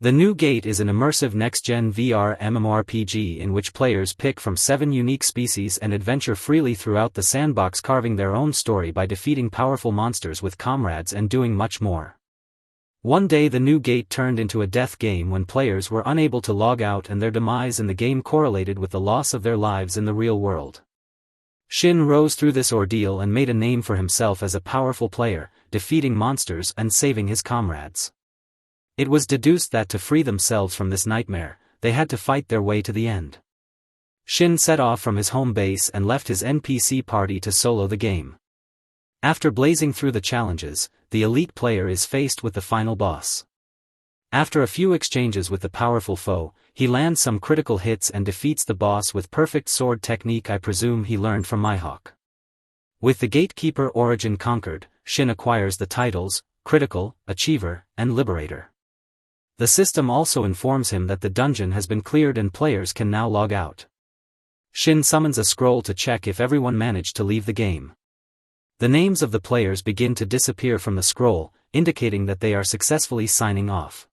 The New Gate is an immersive next-gen VR MMORPG in which players pick from 7 unique species and adventure freely throughout the sandbox, carving their own story by defeating powerful monsters with comrades and doing much more. One day the New Gate turned into a death game when players were unable to log out, and their demise in the game correlated with the loss of their lives in the real world. Shin rose through this ordeal and made a name for himself as a powerful player, defeating monsters and saving his comrades. It was deduced that to free themselves from this nightmare, they had to fight their way to the end. Shin set off from his home base and left his NPC party to solo the game. After blazing through the challenges, the elite player is faced with the final boss. After a few exchanges with the powerful foe, he lands some critical hits and defeats the boss with perfect sword technique I presume he learned from Mihawk. With the Gatekeeper origin conquered, Shin acquires the titles Critical, Achiever, and Liberator. The system also informs him that the dungeon has been cleared and players can now log out. Shin summons a scroll to check if everyone managed to leave the game. The names of the players begin to disappear from the scroll, indicating that they are successfully signing off.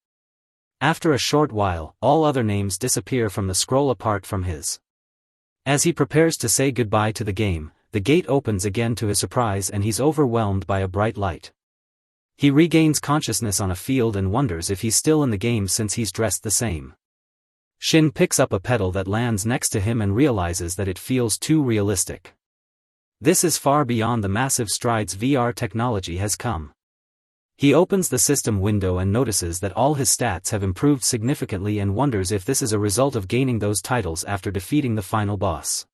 After a short while, all other names disappear from the scroll apart from his. As he prepares to say goodbye to the game, the gate opens again to his surprise and he's overwhelmed by a bright light. He regains consciousness on a field and wonders if he's still in the game since he's dressed the same. Shin picks up a petal that lands next to him and realizes that it feels too realistic. This is far beyond the massive strides VR technology has come. He opens the system window and notices that all his stats have improved significantly and wonders if this is a result of gaining those titles after defeating the final boss.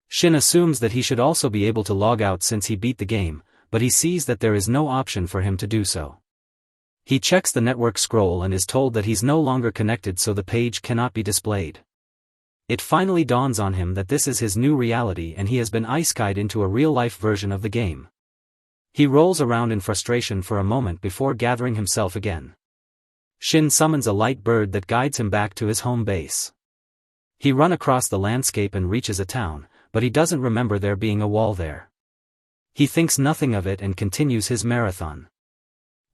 Shin assumes that he should also be able to log out since he beat the game, but he sees that there is no option for him to do so. He checks the network scroll and is told that he's no longer connected, so the page cannot be displayed. It finally dawns on him that this is his new reality and he has been isekai'd into a real-life version of the game. He rolls around in frustration for a moment before gathering himself again. Shin summons a light bird that guides him back to his home base. He runs across the landscape and reaches a town, but he doesn't remember there being a wall there. He thinks nothing of it and continues his marathon.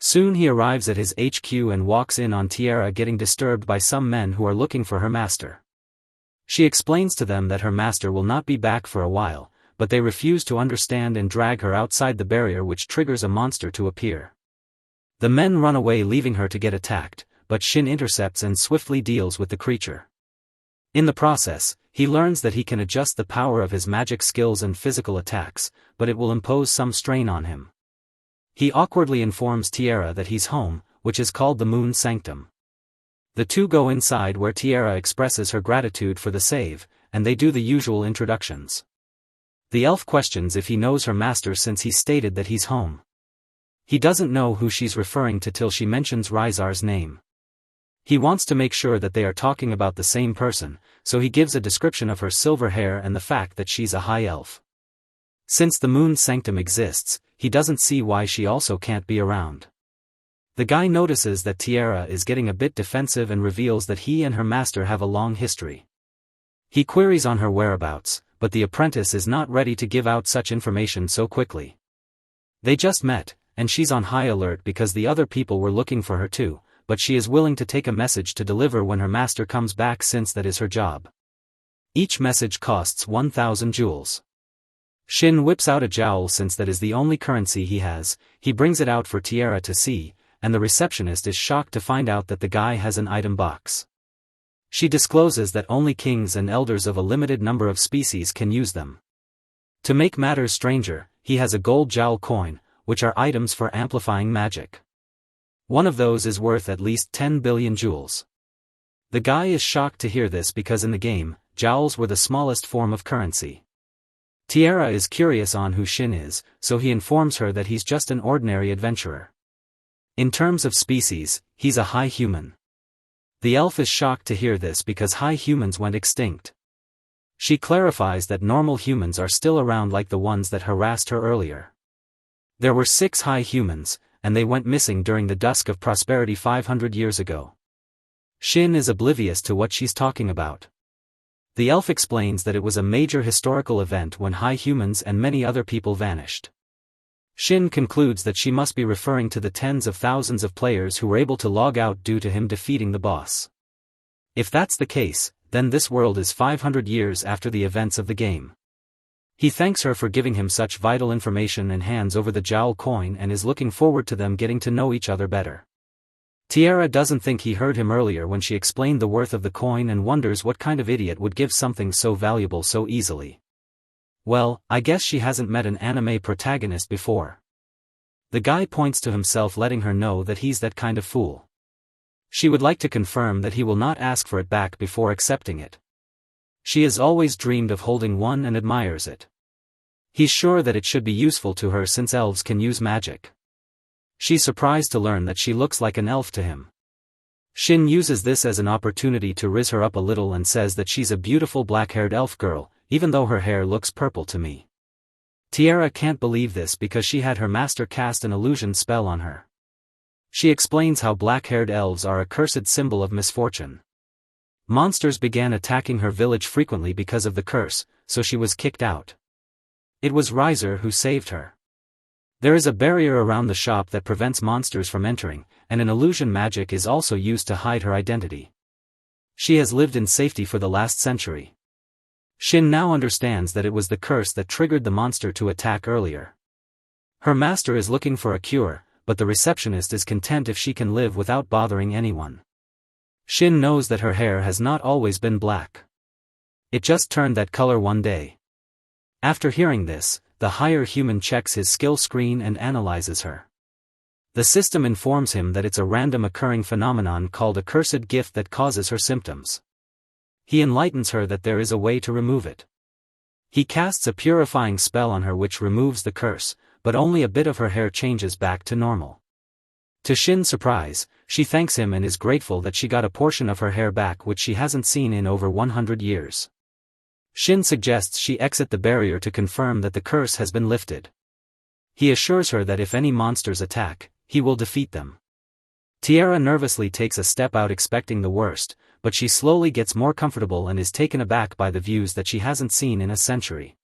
Soon he arrives at his HQ and walks in on Tiara getting disturbed by some men who are looking for her master. She explains to them that her master will not be back for a while, but they refuse to understand and drag her outside the barrier, which triggers a monster to appear. The men run away, leaving her to get attacked, but Shin intercepts and swiftly deals with the creature. In the process, he learns that he can adjust the power of his magic skills and physical attacks, but it will impose some strain on him. He awkwardly informs Tiara that he's home, which is called the Moon Sanctum. The two go inside where Tiara expresses her gratitude for the save, and they do the usual introductions. The elf questions if he knows her master since he stated that he's home. He doesn't know who she's referring to till she mentions Rizar's name. He wants to make sure that they are talking about the same person, so he gives a description of her silver hair and the fact that she's a high elf. Since the Moon Sanctum exists, he doesn't see why she also can't be around. The guy notices that Tiara is getting a bit defensive and reveals that he and her master have a long history. He queries on her whereabouts, but the apprentice is not ready to give out such information so quickly. They just met, and she's on high alert because the other people were looking for her too, but she is willing to take a message to deliver when her master comes back since that is her job. Each message costs 1,000 jewels. Shin whips out a jowl since that is the only currency he has. He brings it out for Tiara to see, and the receptionist is shocked to find out that the guy has an item box. She discloses that only kings and elders of a limited number of species can use them. To make matters stranger, he has a gold jowl coin, which are items for amplifying magic. One of those is worth at least 10 billion jewels. The guy is shocked to hear this because in the game, jowls were the smallest form of currency. Tiara is curious on who Shin is, so he informs her that he's just an ordinary adventurer. In terms of species, he's a high human. The elf is shocked to hear this because high humans went extinct. She clarifies that normal humans are still around like the ones that harassed her earlier. There were 6 high humans, and they went missing during the dusk of prosperity 500 years ago. Shin is oblivious to what she's talking about. The elf explains that it was a major historical event when high humans and many other people vanished. Shin concludes that she must be referring to the tens of thousands of players who were able to log out due to him defeating the boss. If that's the case, then this world is 500 years after the events of the game. He thanks her for giving him such vital information and hands over the jowl coin and is looking forward to them getting to know each other better. Tiara doesn't think he heard him earlier when she explained the worth of the coin and wonders what kind of idiot would give something so valuable so easily. Well, I guess she hasn't met an anime protagonist before. The guy points to himself, letting her know that he's that kind of fool. She would like to confirm that he will not ask for it back before accepting it. She has always dreamed of holding one and admires it. He's sure that it should be useful to her since elves can use magic. She's surprised to learn that she looks like an elf to him. Shin uses this as an opportunity to rizz her up a little and says that she's a beautiful black-haired elf girl, even though her hair looks purple to me. Tiara can't believe this because she had her master cast an illusion spell on her. She explains how black-haired elves are a cursed symbol of misfortune. Monsters began attacking her village frequently because of the curse, so she was kicked out. It was Riser who saved her. There is a barrier around the shop that prevents monsters from entering, and an illusion magic is also used to hide her identity. She has lived in safety for the last century. Shin now understands that it was the curse that triggered the monster to attack earlier. Her master is looking for a cure, but the receptionist is content if she can live without bothering anyone. Shin knows that her hair has not always been black. It just turned that color one day. After hearing this, the higher human checks his skill screen and analyzes her. The system informs him that it's a random occurring phenomenon called a cursed gift that causes her symptoms. He enlightens her that there is a way to remove it. He casts a purifying spell on her which removes the curse, but only a bit of her hair changes back to normal. To Shin's surprise, she thanks him and is grateful that she got a portion of her hair back which she hasn't seen in over 100 years. Shin suggests she exit the barrier to confirm that the curse has been lifted. He assures her that if any monsters attack, he will defeat them. Tiara nervously takes a step out expecting the worst, but she slowly gets more comfortable and is taken aback by the views that she hasn't seen in a century.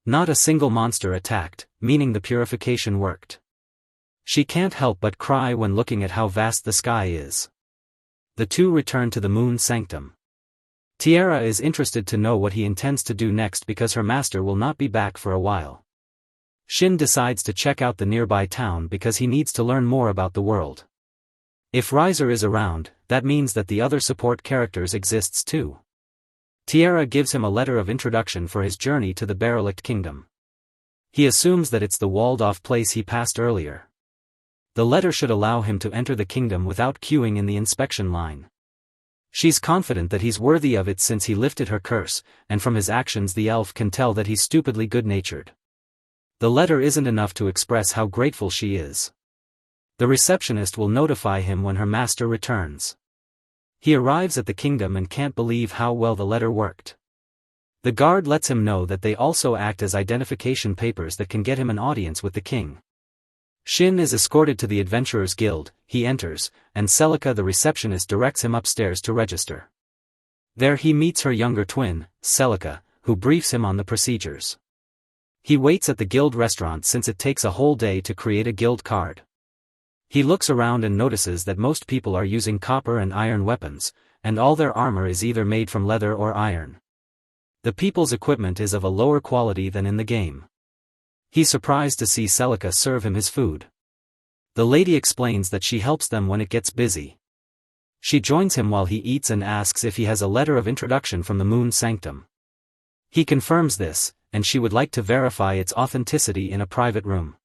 Not a single monster attacked, meaning the purification worked. She can't help but cry when looking at how vast the sky is. The two return to the moon sanctum. Tiara is interested to know what he intends to do next because her master will not be back for a while. Shin decides to check out the nearby town because he needs to learn more about the world. If Riser is around, that means that the other support characters exists too. Tiara gives him a letter of introduction for his journey to the Derelict Kingdom. He assumes that it's the walled-off place he passed earlier. The letter should allow him to enter the kingdom without queuing in the inspection line. She's confident that he's worthy of it since he lifted her curse, and from his actions the elf can tell that he's stupidly good-natured. The letter isn't enough to express how grateful she is. The receptionist will notify him when her master returns. He arrives at the kingdom and can't believe how well the letter worked. The guard lets him know that they also act as identification papers that can get him an audience with the king. Shin is escorted to the Adventurers Guild, he enters, and Celica the receptionist directs him upstairs to register. There he meets her younger twin, Celica, who briefs him on the procedures. He waits at the guild restaurant since it takes a whole day to create a guild card. He looks around and notices that most people are using copper and iron weapons, and all their armor is either made from leather or iron. The people's equipment is of a lower quality than in the game. He's surprised to see Celica serve him his food. The lady explains that she helps them when it gets busy. She joins him while he eats and asks if he has a letter of introduction from the Moon Sanctum. He confirms this, and she would like to verify its authenticity in a private room.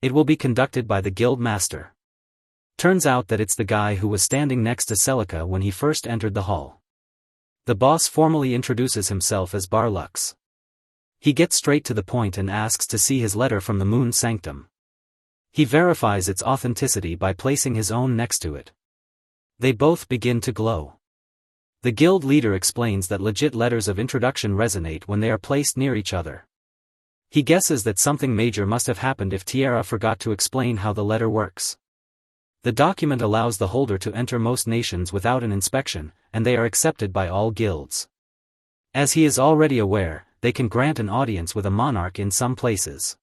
It will be conducted by the guild master. Turns out that it's the guy who was standing next to Celica when he first entered the hall. The boss formally introduces himself as Barlux. He gets straight to the point and asks to see his letter from the Moon Sanctum. He verifies its authenticity by placing his own next to it. They both begin to glow. The guild leader explains that legit letters of introduction resonate when they are placed near each other. He guesses that something major must have happened if Tiara forgot to explain how the letter works. The document allows the holder to enter most nations without an inspection, and they are accepted by all guilds. As he is already aware, they can grant an audience with a monarch in some places.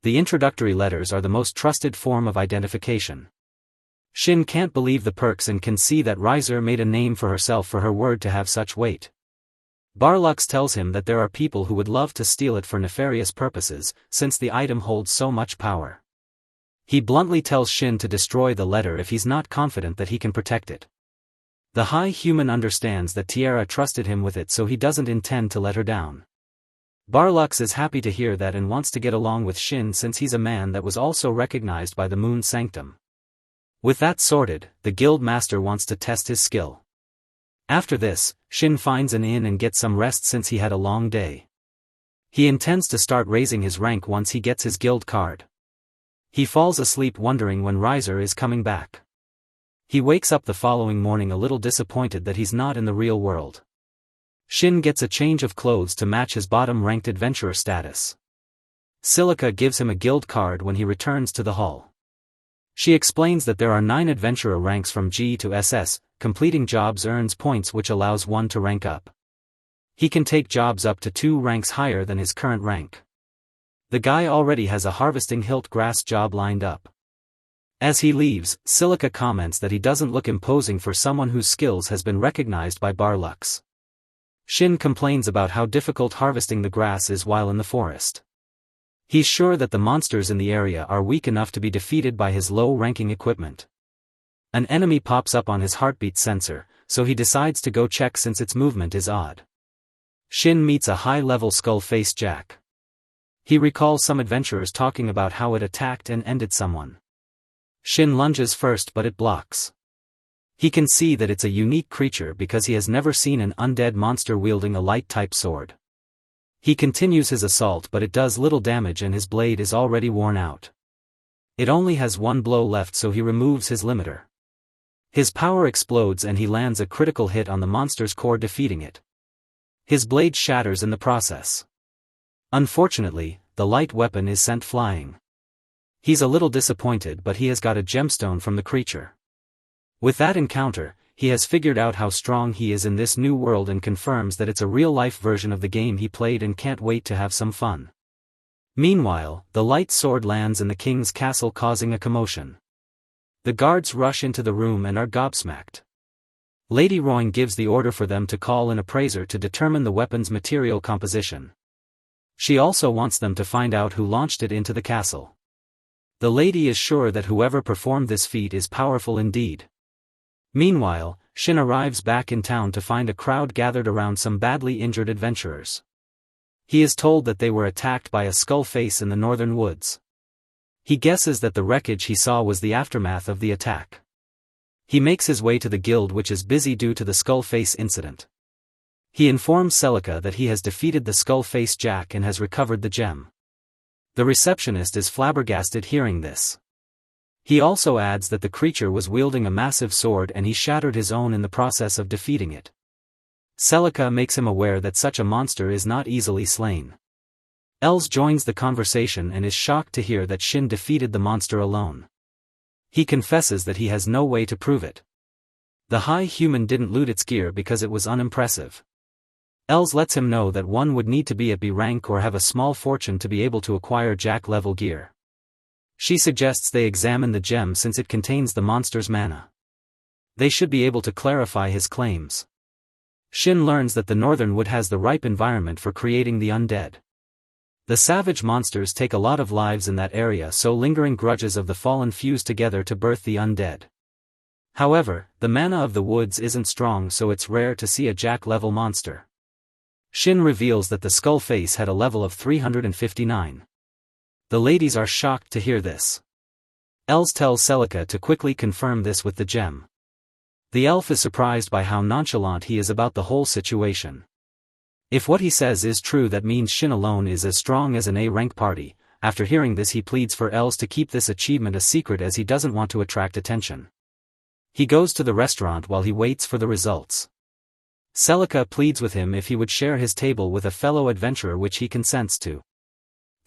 The introductory letters are the most trusted form of identification. Shin can't believe the perks and can see that Riser made a name for herself for her word to have such weight. Barlux tells him that there are people who would love to steal it for nefarious purposes, since the item holds so much power. He bluntly tells Shin to destroy the letter if he's not confident that he can protect it. The High Human understands that Tiara trusted him with it, so he doesn't intend to let her down. Barlux is happy to hear that and wants to get along with Shin since he's a man that was also recognized by the Moon Sanctum. With that sorted, the guild master wants to test his skill. After this, Shin finds an inn and gets some rest since he had a long day. He intends to start raising his rank once he gets his guild card. He falls asleep wondering when Riser is coming back. He wakes up the following morning a little disappointed that he's not in the real world. Shin gets a change of clothes to match his bottom-ranked adventurer status. Silica gives him a guild card when he returns to the hall. She explains that there are 9 adventurer ranks from G to SS, completing jobs earns points which allows one to rank up. He can take jobs up to 2 ranks higher than his current rank. The guy already has a harvesting hilt grass job lined up. As he leaves, Silica comments that he doesn't look imposing for someone whose skills has been recognized by Barlux. Shin complains about how difficult harvesting the grass is while in the forest. He's sure that the monsters in the area are weak enough to be defeated by his low-ranking equipment. An enemy pops up on his heartbeat sensor, so he decides to go check since its movement is odd. Shin meets a high-level skull-faced Jack. He recalls some adventurers talking about how it attacked and ended someone. Shin lunges first but it blocks. He can see that it's a unique creature because he has never seen an undead monster wielding a light-type sword. He continues his assault but it does little damage and his blade is already worn out. It only has 1 blow left, so he removes his limiter. His power explodes and he lands a critical hit on the monster's core, defeating it. His blade shatters in the process. Unfortunately, the light weapon is sent flying. He's a little disappointed but he has got a gemstone from the creature. With that encounter, he has figured out how strong he is in this new world and confirms that it's a real-life version of the game he played and can't wait to have some fun. Meanwhile, the light sword lands in the king's castle causing a commotion. The guards rush into the room and are gobsmacked. Lady Royne gives the order for them to call an appraiser to determine the weapon's material composition. She also wants them to find out who launched it into the castle. The lady is sure that whoever performed this feat is powerful indeed. Meanwhile, Shin arrives back in town to find a crowd gathered around some badly injured adventurers. He is told that they were attacked by a skull face in the northern woods. He guesses that the wreckage he saw was the aftermath of the attack. He makes his way to the guild, which is busy due to the skull face incident. He informs Silica that he has defeated the skull face Jack and has recovered the gem. The receptionist is flabbergasted hearing this. He also adds that the creature was wielding a massive sword and he shattered his own in the process of defeating it. Silica makes him aware that such a monster is not easily slain. Els joins the conversation and is shocked to hear that Shin defeated the monster alone. He confesses that he has no way to prove it. The High Human didn't loot its gear because it was unimpressive. Els lets him know that one would need to be at B rank or have a small fortune to be able to acquire Jack-level gear. She suggests they examine the gem since it contains the monster's mana. They should be able to clarify his claims. Shin learns that the Northern Wood has the ripe environment for creating the undead. The savage monsters take a lot of lives in that area, so lingering grudges of the fallen fuse together to birth the undead. However, the mana of the woods isn't strong, so it's rare to see a Jack-level monster. Shin reveals that the skull face had a level of 359. The ladies are shocked to hear this. Els tells Silica to quickly confirm this with the gem. The elf is surprised by how nonchalant he is about the whole situation. If what he says is true, that means Shin alone is as strong as an A-rank party. After hearing this, he pleads for Els to keep this achievement a secret as he doesn't want to attract attention. He goes to the restaurant while he waits for the results. Silica pleads with him if he would share his table with a fellow adventurer, which he consents to.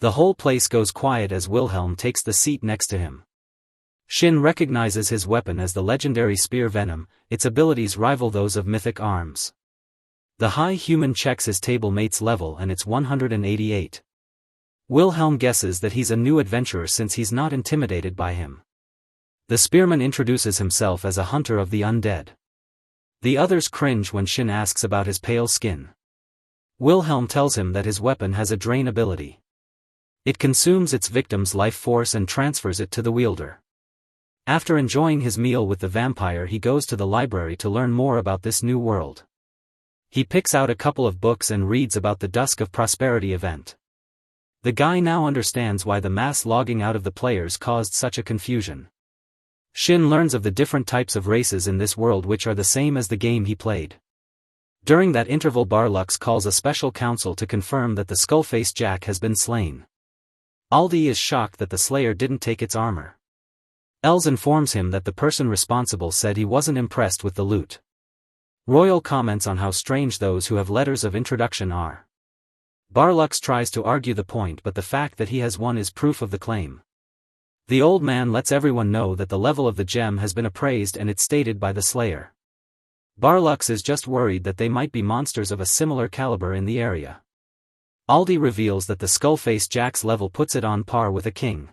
The whole place goes quiet as Wilhelm takes the seat next to him. Shin recognizes his weapon as the legendary spear Venom. Its abilities rival those of mythic arms. The High Human checks his table mate's level and it's 188. Wilhelm guesses that he's a new adventurer since he's not intimidated by him. The spearman introduces himself as a hunter of the undead. The others cringe when Shin asks about his pale skin. Wilhelm tells him that his weapon has a drain ability. It consumes its victim's life force and transfers it to the wielder. After enjoying his meal with the vampire, he goes to the library to learn more about this new world. He picks out a couple of books and reads about the Dusk of Prosperity event. The guy now understands why the mass logging out of the players caused such a confusion. Shin learns of the different types of races in this world which are the same as the game he played. During that interval, Barlux calls a special council to confirm that the skull-faced Jack has been slain. Aldi is shocked that the Slayer didn't take its armor. Els informs him that the person responsible said he wasn't impressed with the loot. Royal comments on how strange those who have letters of introduction are. Barlux tries to argue the point, but the fact that he has one is proof of the claim. The old man lets everyone know that the level of the gem has been appraised and it's stated by the Slayer. Barlux is just worried that they might be monsters of a similar caliber in the area. Aldi reveals that the skull-faced Jack's level puts it on par with a king.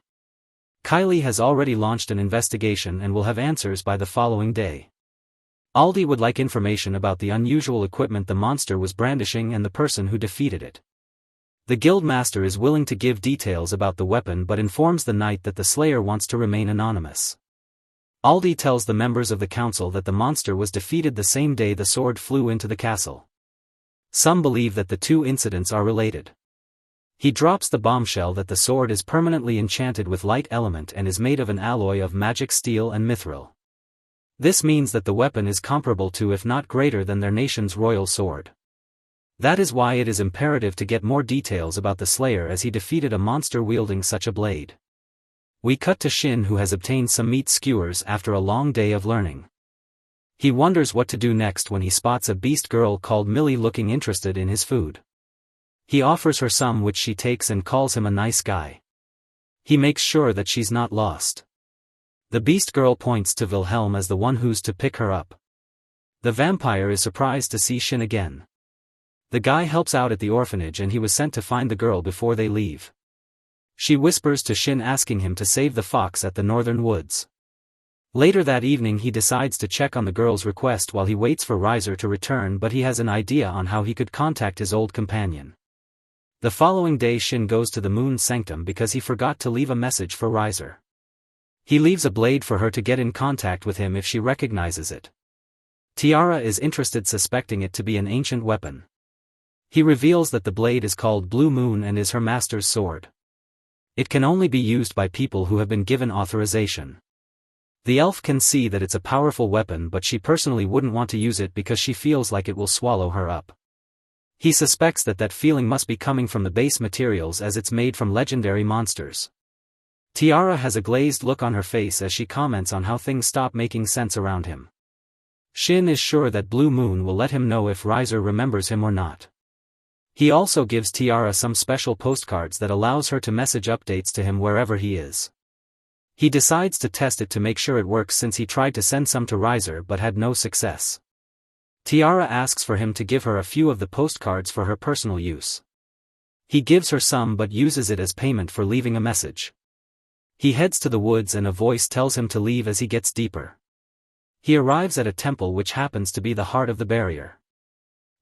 Kylie has already launched an investigation and will have answers by the following day. Aldi would like information about the unusual equipment the monster was brandishing and the person who defeated it. The guild master is willing to give details about the weapon but informs the knight that the Slayer wants to remain anonymous. Aldi tells the members of the council that the monster was defeated the same day the sword flew into the castle. Some believe that the two incidents are related. He drops the bombshell that the sword is permanently enchanted with light element and is made of an alloy of magic steel and mithril. This means that the weapon is comparable to, if not greater than, their nation's royal sword. That is why it is imperative to get more details about the Slayer, as he defeated a monster wielding such a blade. We cut to Shin, who has obtained some meat skewers after a long day of learning. He wonders what to do next when he spots a beast girl called Millie looking interested in his food. He offers her some, which she takes and calls him a nice guy. He makes sure that she's not lost. The beast girl points to Wilhelm as the one who's to pick her up. The vampire is surprised to see Shin again. The guy helps out at the orphanage and he was sent to find the girl before they leave. She whispers to Shin, asking him to save the fox at the northern woods. Later that evening he decides to check on the girl's request while he waits for Riser to return, but he has an idea on how he could contact his old companion. The following day Shin goes to the Moon Sanctum because he forgot to leave a message for Riser. He leaves a blade for her to get in contact with him if she recognizes it. Tiara is interested, suspecting it to be an ancient weapon. He reveals that the blade is called Blue Moon and is her master's sword. It can only be used by people who have been given authorization. The elf can see that it's a powerful weapon, but she personally wouldn't want to use it because she feels like it will swallow her up. He suspects that feeling must be coming from the base materials, as it's made from legendary monsters. Tiara has a glazed look on her face as she comments on how things stop making sense around him. Shin is sure that Blue Moon will let him know if Riser remembers him or not. He also gives Tiara some special postcards that allows her to message updates to him wherever he is. He decides to test it to make sure it works, since he tried to send some to Riser but had no success. Tiara asks for him to give her a few of the postcards for her personal use. He gives her some but uses it as payment for leaving a message. He heads to the woods and a voice tells him to leave as he gets deeper. He arrives at a temple which happens to be the heart of the barrier.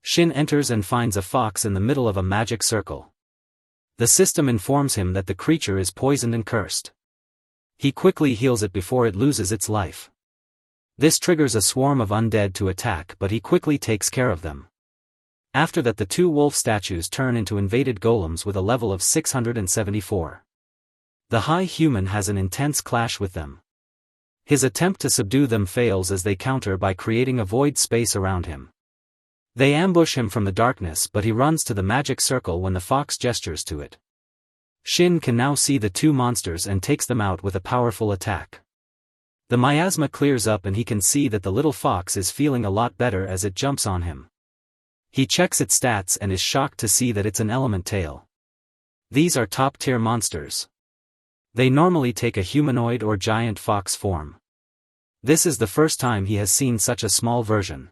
Shin enters and finds a fox in the middle of a magic circle. The system informs him that the creature is poisoned and cursed. He quickly heals it before it loses its life. This triggers a swarm of undead to attack, but he quickly takes care of them. After that, the two wolf statues turn into invaded golems with a level of 674. The high human has an intense clash with them. His attempt to subdue them fails as they counter by creating a void space around him. They ambush him from the darkness, but he runs to the magic circle when the fox gestures to it. Shin can now see the two monsters and takes them out with a powerful attack. The miasma clears up and he can see that the little fox is feeling a lot better as it jumps on him. He checks its stats and is shocked to see that it's an element tail. These are top-tier monsters. They normally take a humanoid or giant fox form. This is the first time he has seen such a small version.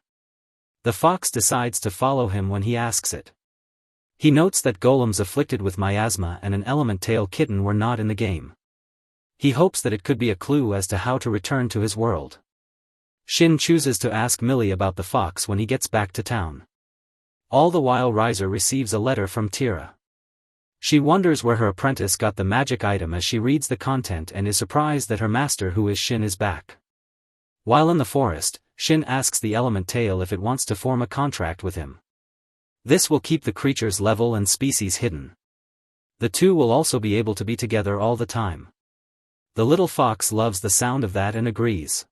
The fox decides to follow him when he asks it. He notes that golems afflicted with miasma and an element tail kitten were not in the game. He hopes that it could be a clue as to how to return to his world. Shin chooses to ask Millie about the fox when he gets back to town. All the while Riser receives a letter from Tira. She wonders where her apprentice got the magic item as she reads the content and is surprised that her master, who is Shin, is back. While in the forest, Shin asks the element tail if it wants to form a contract with him. This will keep the creature's level and species hidden. The two will also be able to be together all the time. The little fox loves the sound of that and agrees.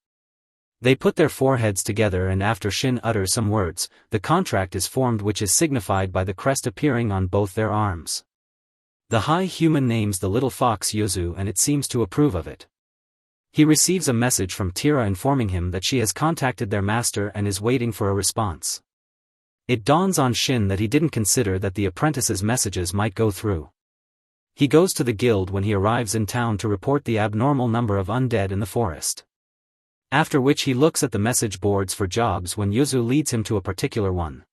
They put their foreheads together, and after Shin utters some words, the contract is formed, which is signified by the crest appearing on both their arms. The high human names the little fox Yuzu, and it seems to approve of it. He receives a message from Tira informing him that she has contacted their master and is waiting for a response. It dawns on Shin that he didn't consider that the apprentice's messages might go through. He goes to the guild when he arrives in town to report the abnormal number of undead in the forest. After which he looks at the message boards for jobs when Yuzu leads him to a particular one.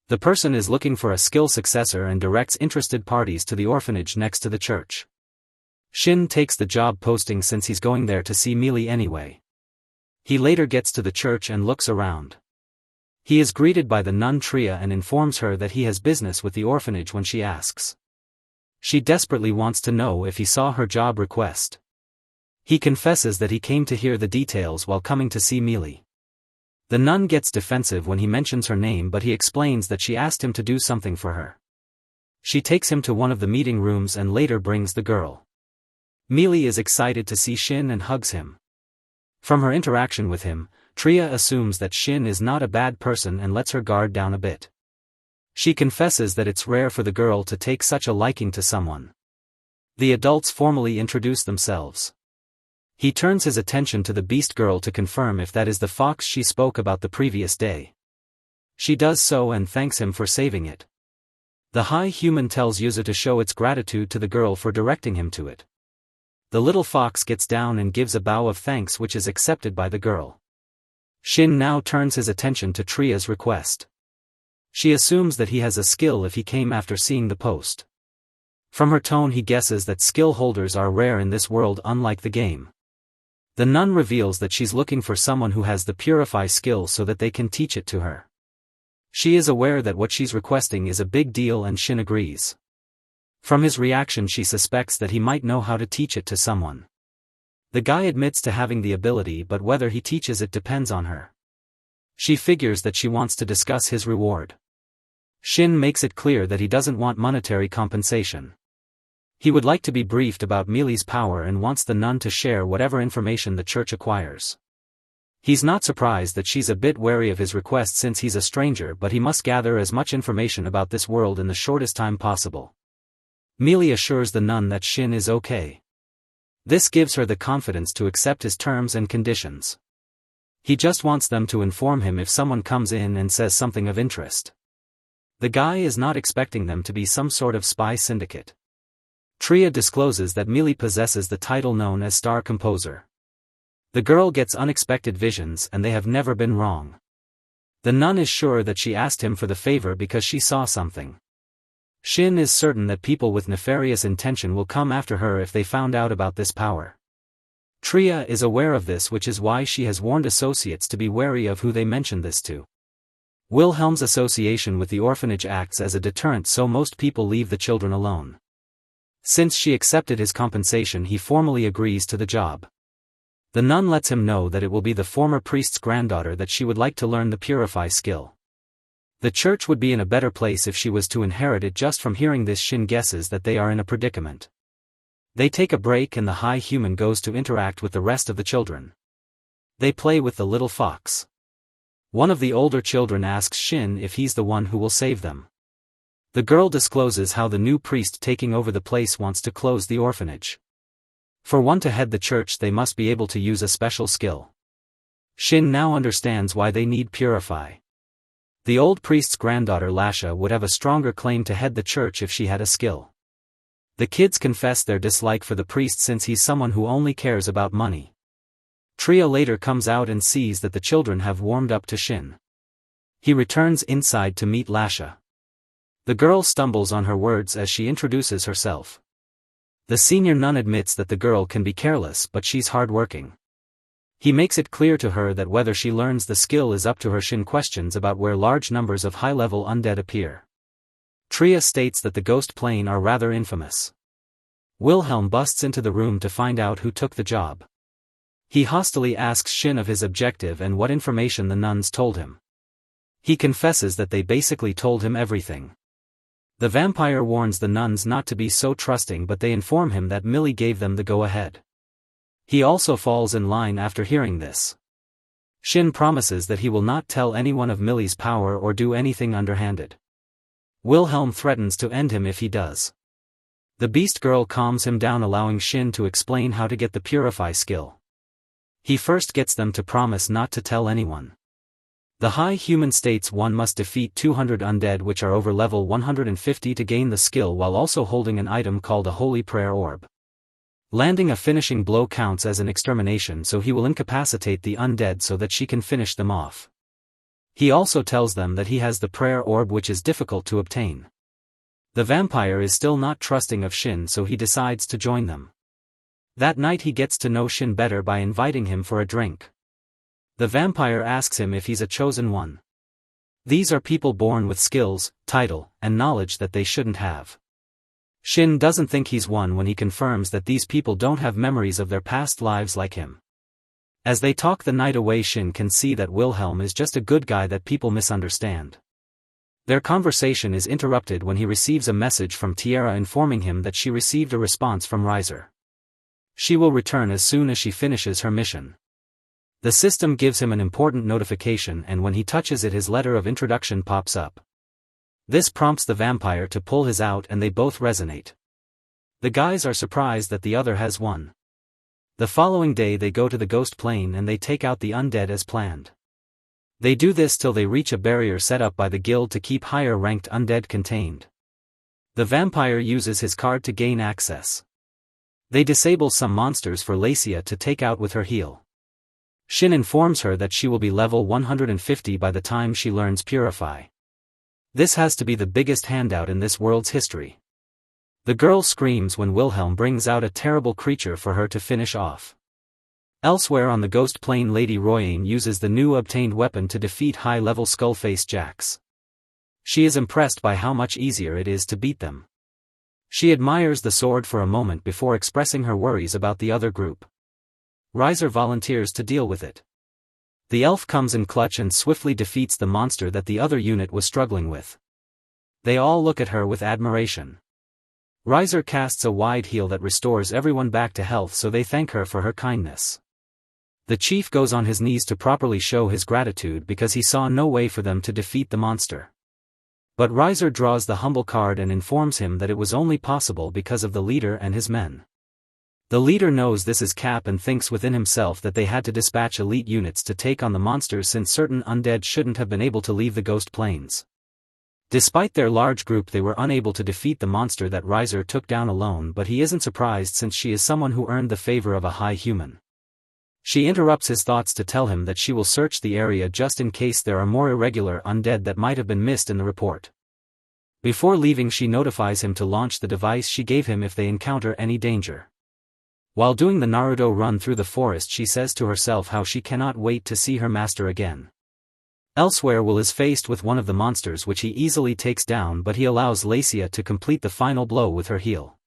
The person is looking for a skill successor and directs interested parties to the orphanage next to the church. Shin takes the job posting since he's going there to see Millie anyway. He later gets to the church and looks around. He is greeted by the nun Tria and informs her that he has business with the orphanage when she asks. She desperately wants to know if he saw her job request. He confesses that he came to hear the details while coming to see Millie. The nun gets defensive when he mentions her name, but he explains that she asked him to do something for her. She takes him to one of the meeting rooms and later brings the girl. Millie is excited to see Shin and hugs him. From her interaction with him, Tria assumes that Shin is not a bad person and lets her guard down a bit. She confesses that it's rare for the girl to take such a liking to someone. The adults formally introduce themselves. He turns his attention to the beast girl to confirm if that is the fox she spoke about the previous day. She does so and thanks him for saving it. The high human tells Yuzu to show its gratitude to the girl for directing him to it. The little fox gets down and gives a bow of thanks, which is accepted by the girl. Shin now turns his attention to Tria's request. She assumes that he has a skill if he came after seeing the post. From her tone he guesses that skill holders are rare in this world, unlike the game. The nun reveals that she's looking for someone who has the purify skill so that they can teach it to her. She is aware that what she's requesting is a big deal and Shin agrees. From his reaction she suspects that he might know how to teach it to someone. The guy admits to having the ability, but whether he teaches it depends on her. She figures that she wants to discuss his reward. Shin makes it clear that he doesn't want monetary compensation. He would like to be briefed about Millie's power and wants the nun to share whatever information the church acquires. He's not surprised that she's a bit wary of his request since he's a stranger, but he must gather as much information about this world in the shortest time possible. Millie assures the nun that Shin is okay. This gives her the confidence to accept his terms and conditions. He just wants them to inform him if someone comes in and says something of interest. The guy is not expecting them to be some sort of spy syndicate. Tria discloses that Millie possesses the title known as Star Composer. The girl gets unexpected visions and they have never been wrong. The nun is sure that she asked him for the favor because she saw something. Shin is certain that people with nefarious intention will come after her if they found out about this power. Tria is aware of this, which is why she has warned associates to be wary of who they mention this to. Wilhelm's association with the orphanage acts as a deterrent, so most people leave the children alone. Since she accepted his compensation, he formally agrees to the job. The nun lets him know that it will be the former priest's granddaughter that she would like to learn the purify skill. The church would be in a better place if she was to inherit it. Just from hearing this, Shin guesses that they are in a predicament. They take a break and the high human goes to interact with the rest of the children. They play with the little fox. One of the older children asks Shin if he's the one who will save them. The girl discloses how the new priest taking over the place wants to close the orphanage. For one to head the church, they must be able to use a special skill. Shin now understands why they need purify. The old priest's granddaughter Lasha would have a stronger claim to head the church if she had a skill. The kids confess their dislike for the priest since he's someone who only cares about money. Tria later comes out and sees that the children have warmed up to Shin. He returns inside to meet Lasha. The girl stumbles on her words as she introduces herself. The senior nun admits that the girl can be careless but she's hardworking. He makes it clear to her that whether she learns the skill is up to her. Shin questions about where large numbers of high-level undead appear. Tria states that the ghost plane are rather infamous. Wilhelm busts into the room to find out who took the job. He hostilely asks Shin of his objective and what information the nuns told him. He confesses that they basically told him everything. The vampire warns the nuns not to be so trusting, but they inform him that Millie gave them the go-ahead. He also falls in line after hearing this. Shin promises that he will not tell anyone of Millie's power or do anything underhanded. Wilhelm threatens to end him if he does. The beast girl calms him down, allowing Shin to explain how to get the purify skill. He first gets them to promise not to tell anyone. The high human states one must defeat 200 undead which are over level 150 to gain the skill, while also holding an item called a holy prayer orb. Landing a finishing blow counts as an extermination, so he will incapacitate the undead so that she can finish them off. He also tells them that he has the prayer orb, which is difficult to obtain. The vampire is still not trusting of Shin, so he decides to join them. That night he gets to know Shin better by inviting him for a drink. The vampire asks him if he's a chosen one. These are people born with skills, title, and knowledge that they shouldn't have. Shin doesn't think he's one when he confirms that these people don't have memories of their past lives like him. As they talk the night away, Shin can see that Wilhelm is just a good guy that people misunderstand. Their conversation is interrupted when he receives a message from Tierra informing him that she received a response from Riser. She will return as soon as she finishes her mission. The system gives him an important notification, and when he touches it his letter of introduction pops up. This prompts the vampire to pull his out and they both resonate. The guys are surprised that the other has won. The following day they go to the ghost plane and they take out the undead as planned. They do this till they reach a barrier set up by the guild to keep higher ranked undead contained. The vampire uses his card to gain access. They disable some monsters for Lacia to take out with her heal. Shin informs her that she will be level 150 by the time she learns Purify. This has to be the biggest handout in this world's history. The girl screams when Wilhelm brings out a terrible creature for her to finish off. Elsewhere on the ghost plane, Lady Royane uses the new obtained weapon to defeat high-level Skullface Jacks. She is impressed by how much easier it is to beat them. She admires the sword for a moment before expressing her worries about the other group. Riser volunteers to deal with it. The elf comes in clutch and swiftly defeats the monster that the other unit was struggling with. They all look at her with admiration. Riser casts a wide heal that restores everyone back to health, so they thank her for her kindness. The chief goes on his knees to properly show his gratitude because he saw no way for them to defeat the monster. But Riser draws the humble card and informs him that it was only possible because of the leader and his men. The leader knows this is Cap and thinks within himself that they had to dispatch elite units to take on the monsters since certain undead shouldn't have been able to leave the ghost plains. Despite their large group, they were unable to defeat the monster that Riser took down alone, but he isn't surprised since she is someone who earned the favor of a high human. She interrupts his thoughts to tell him that she will search the area just in case there are more irregular undead that might have been missed in the report. Before leaving, she notifies him to launch the device she gave him if they encounter any danger. While doing the Naruto run through the forest, she says to herself how she cannot wait to see her master again. Elsewhere, Will is faced with one of the monsters which he easily takes down, but he allows Lacia to complete the final blow with her heal.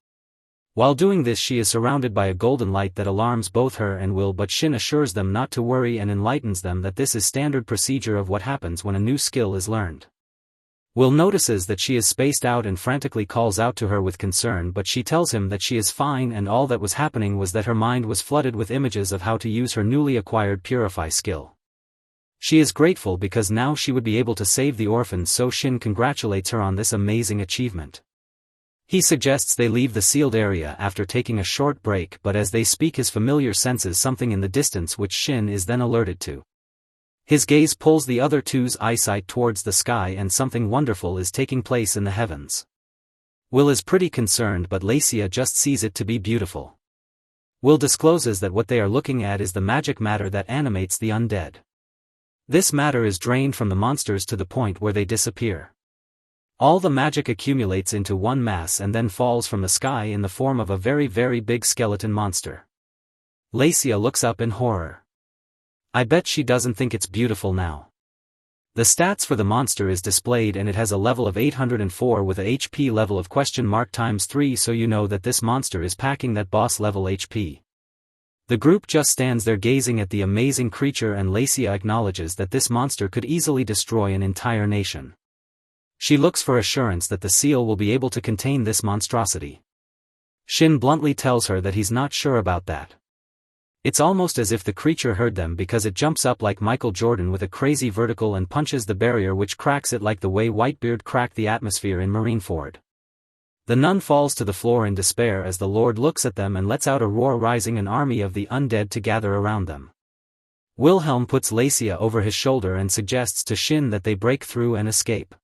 While doing this, she is surrounded by a golden light that alarms both her and Will, but Shin assures them not to worry and enlightens them that this is standard procedure of what happens when a new skill is learned. Will notices that she is spaced out and frantically calls out to her with concern, but she tells him that she is fine and all that was happening was that her mind was flooded with images of how to use her newly acquired Purify skill. She is grateful because now she would be able to save the orphans, so Shin congratulates her on this amazing achievement. He suggests they leave the sealed area after taking a short break, but as they speak his familiar senses something in the distance which Shin is then alerted to. His gaze pulls the other two's eyesight towards the sky and something wonderful is taking place in the heavens. Will is pretty concerned, but Lacia just sees it to be beautiful. Will discloses that what they are looking at is the magic matter that animates the undead. This matter is drained from the monsters to the point where they disappear. All the magic accumulates into one mass and then falls from the sky in the form of a very very big skeleton monster. Lacia looks up in horror. I bet she doesn't think it's beautiful now. The stats for the monster is displayed and it has a level of 804 with a HP level of !3, so you know that this monster is packing that boss level HP. The group just stands there gazing at the amazing creature and Lacia acknowledges that this monster could easily destroy an entire nation. She looks for assurance that the seal will be able to contain this monstrosity. Shin bluntly tells her that he's not sure about that. It's almost as if the creature heard them because it jumps up like Michael Jordan with a crazy vertical and punches the barrier which cracks it like the way Whitebeard cracked the atmosphere in Marineford. The nun falls to the floor in despair as the Lord looks at them and lets out a roar, rising an army of the undead to gather around them. Wilhelm puts Lacia over his shoulder and suggests to Shin that they break through and escape.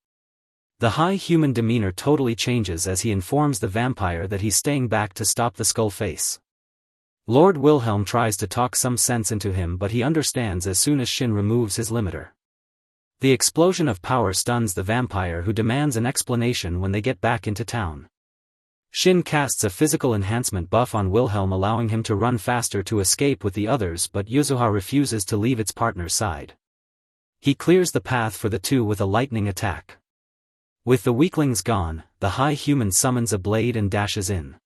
The high human demeanor totally changes as he informs the vampire that he's staying back to stop the skull face. Lord Wilhelm tries to talk some sense into him but he understands as soon as Shin removes his limiter. The explosion of power stuns the vampire who demands an explanation when they get back into town. Shin casts a physical enhancement buff on Wilhelm allowing him to run faster to escape with the others but Yuzuha refuses to leave its partner's side. He clears the path for the two with a lightning attack. With the weaklings gone, the high human summons a blade and dashes in.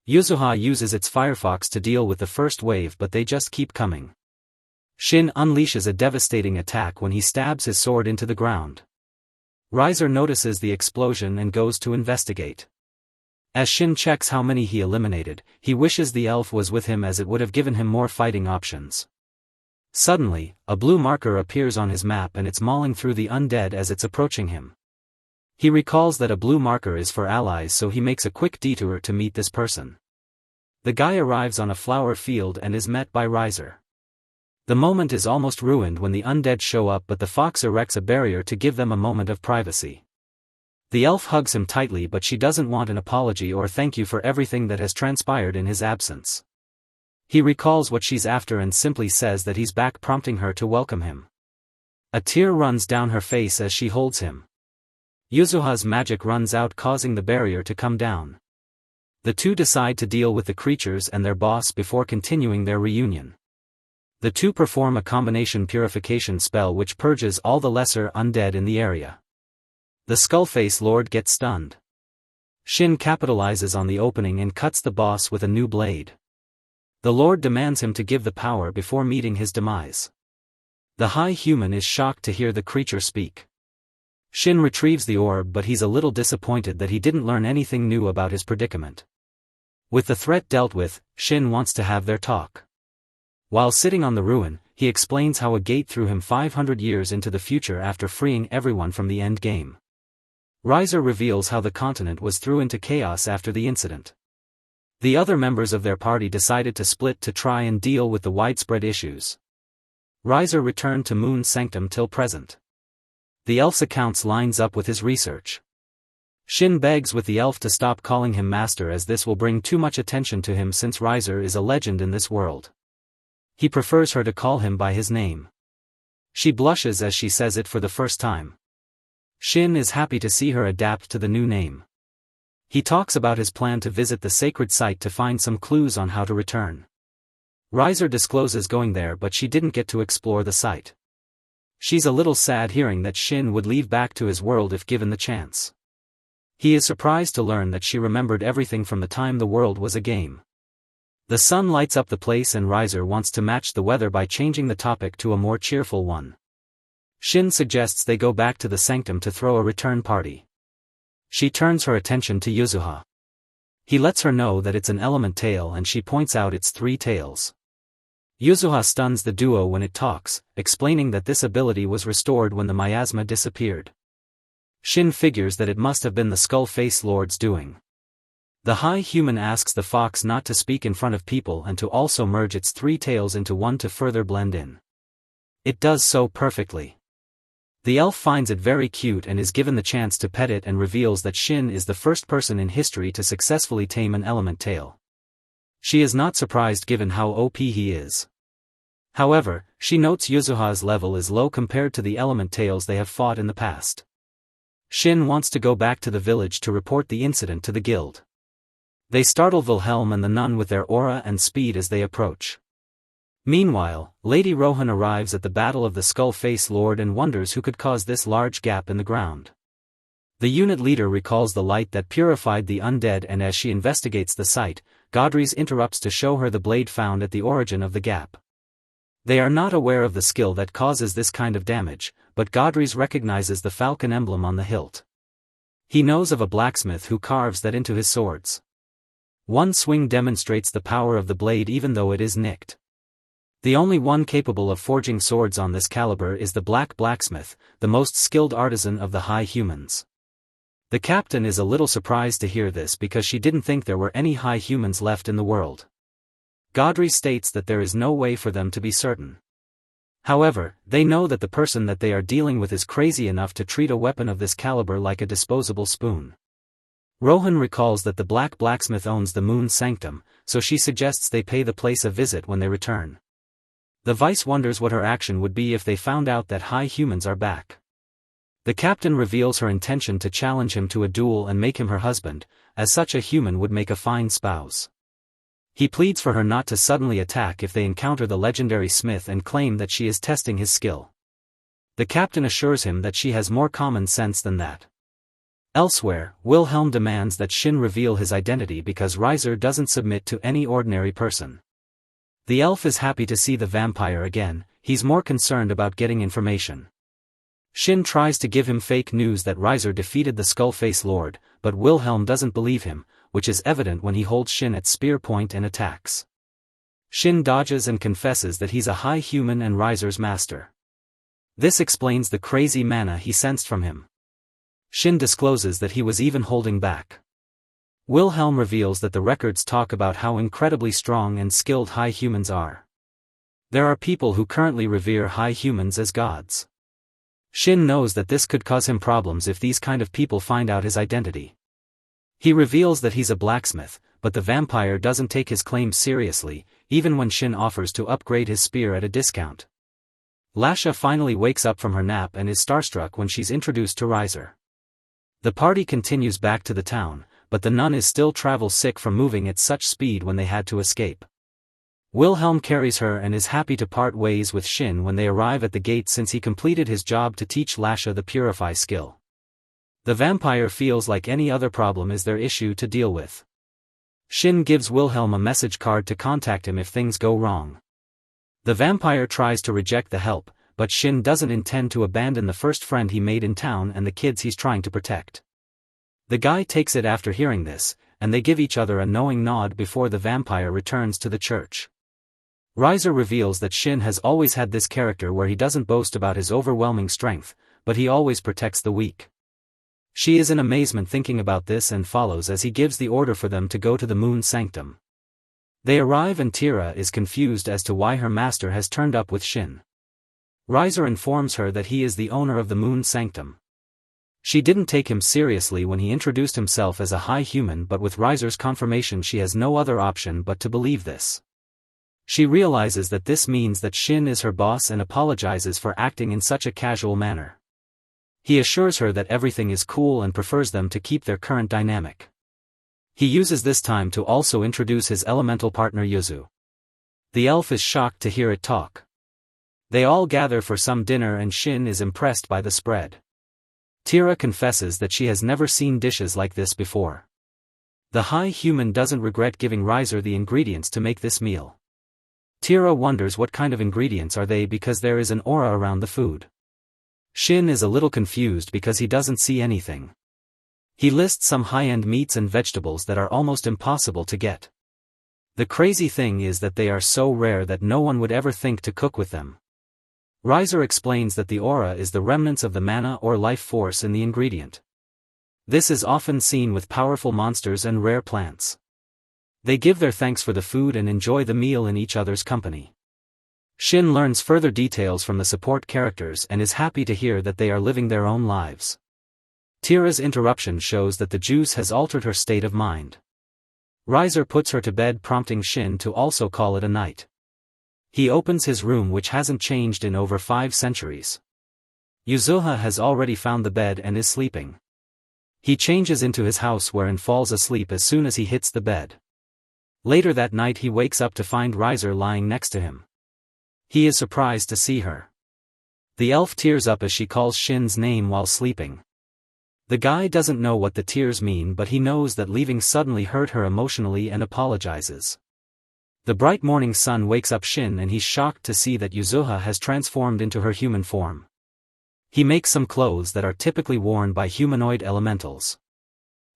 Yuzuha uses its Firefox to deal with the first wave but they just keep coming. Shin unleashes a devastating attack when he stabs his sword into the ground. Riser notices the explosion and goes to investigate. As Shin checks how many he eliminated, he wishes the elf was with him as it would have given him more fighting options. Suddenly, a blue marker appears on his map and it's mauling through the undead as it's approaching him. He recalls that a blue marker is for allies so he makes a quick detour to meet this person. The guy arrives on a flower field and is met by Riser. The moment is almost ruined when the undead show up but the fox erects a barrier to give them a moment of privacy. The elf hugs him tightly but she doesn't want an apology or thank you for everything that has transpired in his absence. He recalls what she's after and simply says that he's back, prompting her to welcome him. A tear runs down her face as she holds him. Yuzuha's magic runs out causing the barrier to come down. The two decide to deal with the creatures and their boss before continuing their reunion. The two perform a combination purification spell which purges all the lesser undead in the area. The Skullface Lord gets stunned. Shin capitalizes on the opening and cuts the boss with a new blade. The Lord demands him to give the power before meeting his demise. The high human is shocked to hear the creature speak. Shin retrieves the orb but he's a little disappointed that he didn't learn anything new about his predicament. With the threat dealt with, Shin wants to have their talk. While sitting on the ruin, he explains how a gate threw him 500 years into the future after freeing everyone from the endgame. Riser reveals how the continent was thrown into chaos after the incident. The other members of their party decided to split to try and deal with the widespread issues. Riser returned to Moon's sanctum till present. The elf's accounts lines up with his research. Shin begs with the elf to stop calling him master as this will bring too much attention to him since Riser is a legend in this world. He prefers her to call him by his name. She blushes as she says it for the first time. Shin is happy to see her adapt to the new name. He talks about his plan to visit the sacred site to find some clues on how to return. Riser discloses going there but she didn't get to explore the site. She's a little sad hearing that Shin would leave back to his world if given the chance. He is surprised to learn that she remembered everything from the time the world was a game. The sun lights up the place and Riser wants to match the weather by changing the topic to a more cheerful one. Shin suggests they go back to the sanctum to throw a return party. She turns her attention to Yuzuha. He lets her know that it's an element tail and she points out its 3 tails. Yuzuha stuns the duo when it talks, explaining that this ability was restored when the miasma disappeared. Shin figures that it must have been the Skull-Face Lord's doing. The high human asks the fox not to speak in front of people and to also merge its 3 tails into one to further blend in. It does so perfectly. The elf finds it very cute and is given the chance to pet it and reveals that Shin is the first person in history to successfully tame an element tail. She is not surprised given how OP he is. However, she notes Yuzuha's level is low compared to the element tails they have fought in the past. Shin wants to go back to the village to report the incident to the guild. They startle Wilhelm and the nun with their aura and speed as they approach. Meanwhile, Lady Rohan arrives at the Battle of the Skull-Face Lord and wonders who could cause this large gap in the ground. The unit leader recalls the light that purified the undead, and as she investigates the site, Godrez interrupts to show her the blade found at the origin of the gap. They are not aware of the skill that causes this kind of damage, but Godrez recognizes the falcon emblem on the hilt. He knows of a blacksmith who carves that into his swords. One swing demonstrates the power of the blade even though it is nicked. The only one capable of forging swords on this caliber is the Black Blacksmith, the most skilled artisan of the High Humans. The captain is a little surprised to hear this because she didn't think there were any High Humans left in the world. Godrez states that there is no way for them to be certain. However, they know that the person that they are dealing with is crazy enough to treat a weapon of this caliber like a disposable spoon. Rohan recalls that the Black Blacksmith owns the Moon Sanctum, so she suggests they pay the place a visit when they return. The Vice wonders what her action would be if they found out that High Humans are back. The captain reveals her intention to challenge him to a duel and make him her husband, as such a human would make a fine spouse. He pleads for her not to suddenly attack if they encounter the legendary smith and claim that she is testing his skill. The captain assures him that she has more common sense than that. Elsewhere, Wilhelm demands that Shin reveal his identity because Reiser doesn't submit to any ordinary person. The elf is happy to see the vampire again, he's more concerned about getting information. Shin tries to give him fake news that Reiser defeated the Skull-Face Lord, but Wilhelm doesn't believe him, which is evident when he holds Shin at spear point and attacks. Shin dodges and confesses that he's a High Human and Reiser's master. This explains the crazy mana he sensed from him. Shin discloses that he was even holding back. Wilhelm reveals that the records talk about how incredibly strong and skilled High Humans are. There are people who currently revere High Humans as gods. Shin knows that this could cause him problems if these kind of people find out his identity. He reveals that he's a blacksmith, but the vampire doesn't take his claims seriously, even when Shin offers to upgrade his spear at a discount. Lasha finally wakes up from her nap and is starstruck when she's introduced to Reiser. The party continues back to the town, but the nun is still travel sick from moving at such speed when they had to escape. Wilhelm carries her and is happy to part ways with Shin when they arrive at the gate since he completed his job to teach Lasha the Purify skill. The vampire feels like any other problem is their issue to deal with. Shin gives Wilhelm a message card to contact him if things go wrong. The vampire tries to reject the help, but Shin doesn't intend to abandon the first friend he made in town and the kids he's trying to protect. The guy takes it after hearing this, and they give each other a knowing nod before the vampire returns to the church. Reiser reveals that Shin has always had this character where he doesn't boast about his overwhelming strength, but he always protects the weak. She is in amazement thinking about this and follows as he gives the order for them to go to the Moon Sanctum. They arrive and Tira is confused as to why her master has turned up with Shin. Reiser informs her that he is the owner of the Moon Sanctum. She didn't take him seriously when he introduced himself as a High Human, but with Reiser's confirmation she has no other option but to believe this. She realizes that this means that Shin is her boss and apologizes for acting in such a casual manner. He assures her that everything is cool and prefers them to keep their current dynamic. He uses this time to also introduce his elemental partner Yuzu. The elf is shocked to hear it talk. They all gather for some dinner and Shin is impressed by the spread. Tira confesses that she has never seen dishes like this before. The High Human doesn't regret giving Reiser the ingredients to make this meal. Tira wonders what kind of ingredients are they because there is an aura around the food. Shin is a little confused because he doesn't see anything. He lists some high-end meats and vegetables that are almost impossible to get. The crazy thing is that they are so rare that no one would ever think to cook with them. Reiser explains that the aura is the remnants of the mana or life force in the ingredient. This is often seen with powerful monsters and rare plants. They give their thanks for the food and enjoy the meal in each other's company. Shin learns further details from the support characters and is happy to hear that they are living their own lives. Tira's interruption shows that the juice has altered her state of mind. Reiser puts her to bed, prompting Shin to also call it a night. He opens his room, which hasn't changed in over 5 centuries. Yuzuha has already found the bed and is sleeping. He changes into his house and falls asleep as soon as he hits the bed. Later that night he wakes up to find Riser lying next to him. He is surprised to see her. The elf tears up as she calls Shin's name while sleeping. The guy doesn't know what the tears mean, but he knows that leaving suddenly hurt her emotionally and apologizes. The bright morning sun wakes up Shin and he's shocked to see that Yuzuha has transformed into her human form. He makes some clothes that are typically worn by humanoid elementals.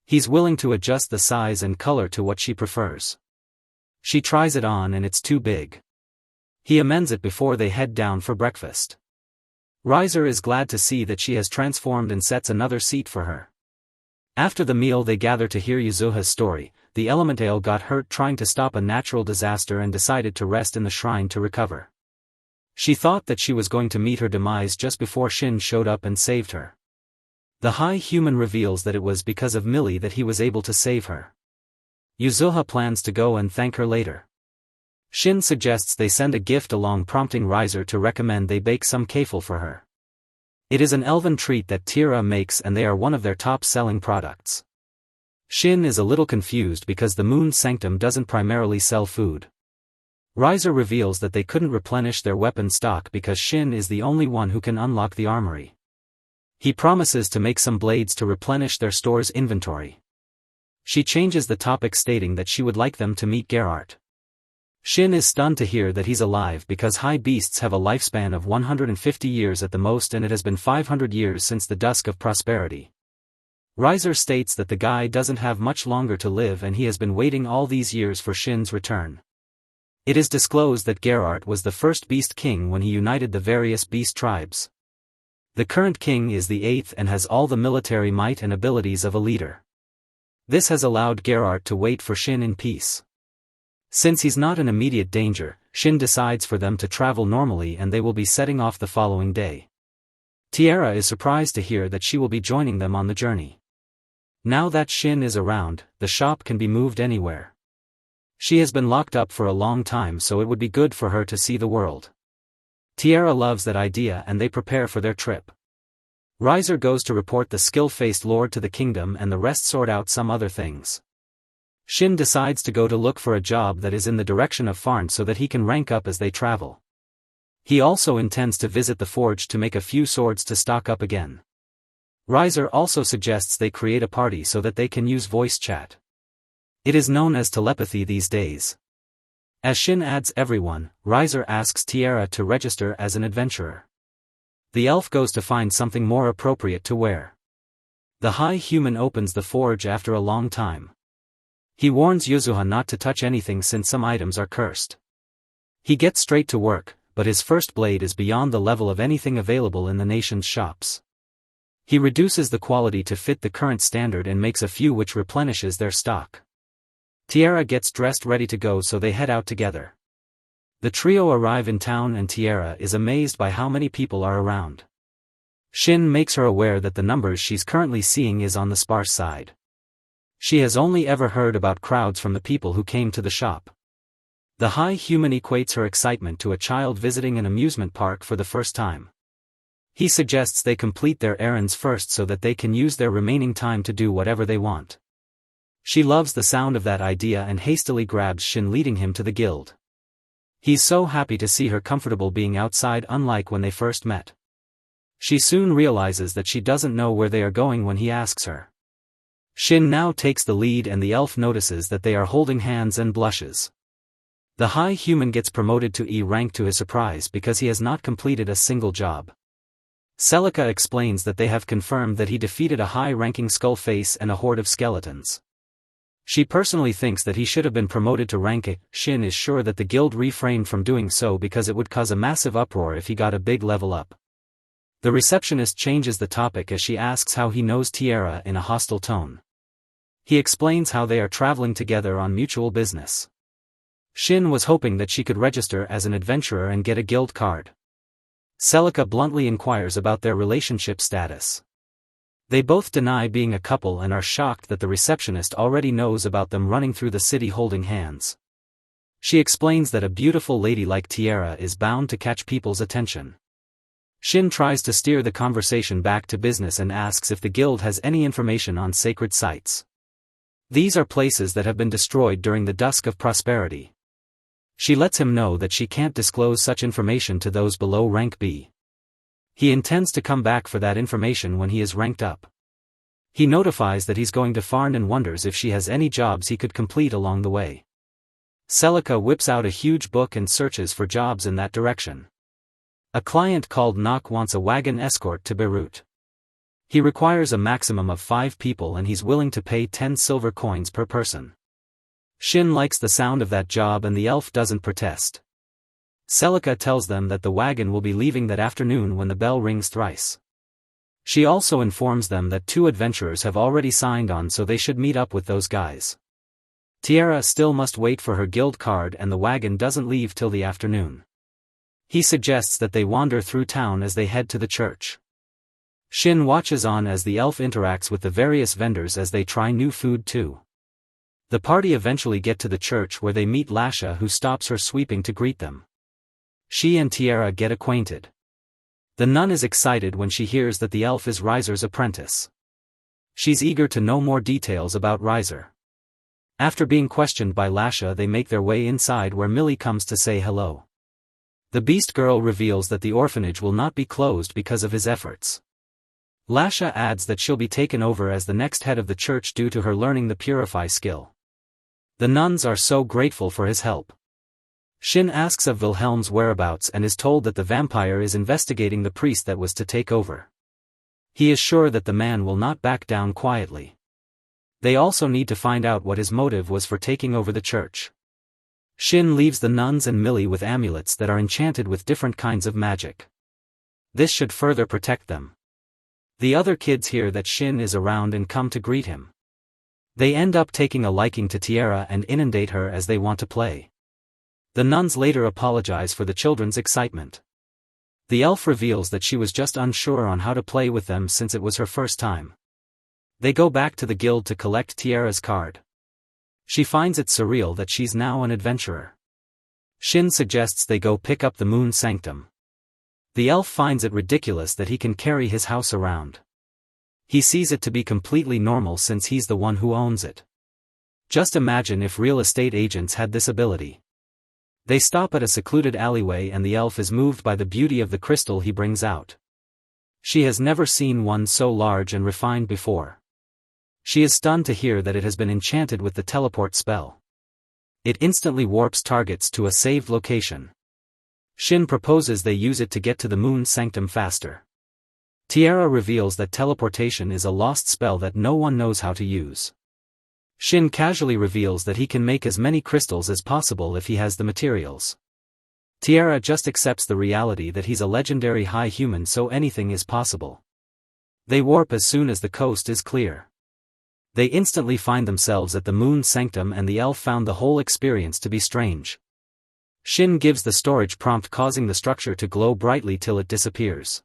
He's willing to adjust the size and color to what she prefers. She tries it on and it's too big. He amends it before they head down for breakfast. Riser is glad to see that she has transformed and sets another seat for her. After the meal they gather to hear Yuzuha's story. The elemental got hurt trying to stop a natural disaster and decided to rest in the shrine to recover. She thought that she was going to meet her demise just before Shin showed up and saved her. The high human reveals that it was because of Millie that he was able to save her. Yuzuha plans to go and thank her later. Shin suggests they send a gift along, prompting Riser to recommend they bake some kefil for her. It is an elven treat that Tira makes and they are one of their top-selling products. Shin is a little confused because the Moon Sanctum doesn't primarily sell food. Riser reveals that they couldn't replenish their weapon stock because Shin is the only one who can unlock the armory. He promises to make some blades to replenish their store's inventory. She changes the topic, stating that she would like them to meet Geralt. Shin is stunned to hear that he's alive because high beasts have a lifespan of 150 years at the most, and it has been 500 years since the dusk of prosperity. Riser states that the guy doesn't have much longer to live and he has been waiting all these years for Shin's return. It is disclosed that Geralt was the first beast king when he united the various beast tribes. The current king is the 8th and has all the military might and abilities of a leader. This has allowed Geralt to wait for Shin in peace. Since he's not in immediate danger, Shin decides for them to travel normally and they will be setting off the following day. Tiara is surprised to hear that she will be joining them on the journey. Now that Shin is around, the shop can be moved anywhere. She has been locked up for a long time, so it would be good for her to see the world. Tiara loves that idea and they prepare for their trip. Riser goes to report the skill-faced lord to the kingdom and the rest sort out some other things. Shin decides to go to look for a job that is in the direction of Farn so that he can rank up as they travel. He also intends to visit the forge to make a few swords to stock up again. Riser also suggests they create a party so that they can use voice chat. It is known as telepathy these days. As Shin adds everyone, Riser asks Tiara to register as an adventurer. The elf goes to find something more appropriate to wear. The high human opens the forge after a long time. He warns Yuzuha not to touch anything since some items are cursed. He gets straight to work, but his first blade is beyond the level of anything available in the nation's shops. He reduces the quality to fit the current standard and makes a few which replenishes their stock. Tiara gets dressed ready to go, so they head out together. The trio arrive in town and Tiara is amazed by how many people are around. Shin makes her aware that the numbers she's currently seeing is on the sparse side. She has only ever heard about crowds from the people who came to the shop. The high human equates her excitement to a child visiting an amusement park for the first time. He suggests they complete their errands first so that they can use their remaining time to do whatever they want. She loves the sound of that idea and hastily grabs Shin, leading him to the guild. He's so happy to see her comfortable being outside, unlike when they first met. She soon realizes that she doesn't know where they are going when he asks her. Shin now takes the lead and the elf notices that they are holding hands and blushes. The high human gets promoted to E rank to his surprise because he has not completed a single job. Celica explains that they have confirmed that he defeated a high-ranking skull face and a horde of skeletons. She personally thinks that he should have been promoted to rank A. Shin is sure that the guild refrained from doing so because it would cause a massive uproar if he got a big level up. The receptionist changes the topic as she asks how he knows Tiara in a hostile tone. He explains how they are traveling together on mutual business. Shin was hoping that she could register as an adventurer and get a guild card. Celica bluntly inquires about their relationship status. They both deny being a couple and are shocked that the receptionist already knows about them running through the city holding hands. She explains that a beautiful lady like Tiara is bound to catch people's attention. Shin tries to steer the conversation back to business and asks if the guild has any information on sacred sites. These are places that have been destroyed during the Dusk of Prosperity. She lets him know that she can't disclose such information to those below rank B. He intends to come back for that information when he is ranked up. He notifies that he's going to Farn and wonders if she has any jobs he could complete along the way. Celica whips out a huge book and searches for jobs in that direction. A client called Nock wants a wagon escort to Beirut. He requires a maximum of 5 people and he's willing to pay 10 silver coins per person. Shin likes the sound of that job and the elf doesn't protest. Celica tells them that the wagon will be leaving that afternoon when the bell rings thrice. She also informs them that 2 adventurers have already signed on, so they should meet up with those guys. Tiara still must wait for her guild card and the wagon doesn't leave till the afternoon. He suggests that they wander through town as they head to the church. Shin watches on as the elf interacts with the various vendors as they try new food too. The party eventually get to the church where they meet Lasha, who stops her sweeping to greet them. She and Tiara get acquainted. The nun is excited when she hears that the elf is Riser's apprentice. She's eager to know more details about Riser. After being questioned by Lasha, they make their way inside where Millie comes to say hello. The Beast Girl reveals that the orphanage will not be closed because of his efforts. Lasha adds that she'll be taken over as the next head of the church due to her learning the Purify skill. The nuns are so grateful for his help. Shin asks of Wilhelm's whereabouts and is told that the vampire is investigating the priest that was to take over. He is sure that the man will not back down quietly. They also need to find out what his motive was for taking over the church. Shin leaves the nuns and Millie with amulets that are enchanted with different kinds of magic. This should further protect them. The other kids hear that Shin is around and come to greet him. They end up taking a liking to Tiara and inundate her as they want to play. The nuns later apologize for the children's excitement. The elf reveals that she was just unsure on how to play with them since it was her first time. They go back to the guild to collect Tiara's card. She finds it surreal that she's now an adventurer. Shin suggests they go pick up the Moon Sanctum. The elf finds it ridiculous that he can carry his house around. He sees it to be completely normal since he's the one who owns it. Just imagine if real estate agents had this ability. They stop at a secluded alleyway and the elf is moved by the beauty of the crystal he brings out. She has never seen one so large and refined before. She is stunned to hear that it has been enchanted with the teleport spell. It instantly warps targets to a saved location. Shin proposes they use it to get to the Moon Sanctum faster. Tiara reveals that teleportation is a lost spell that no one knows how to use. Shin casually reveals that he can make as many crystals as possible if he has the materials. Tiara just accepts the reality that he's a legendary high human, so anything is possible. They warp as soon as the coast is clear. They instantly find themselves at the Moon Sanctum and the elf found the whole experience to be strange. Shin gives the storage prompt, causing the structure to glow brightly till it disappears.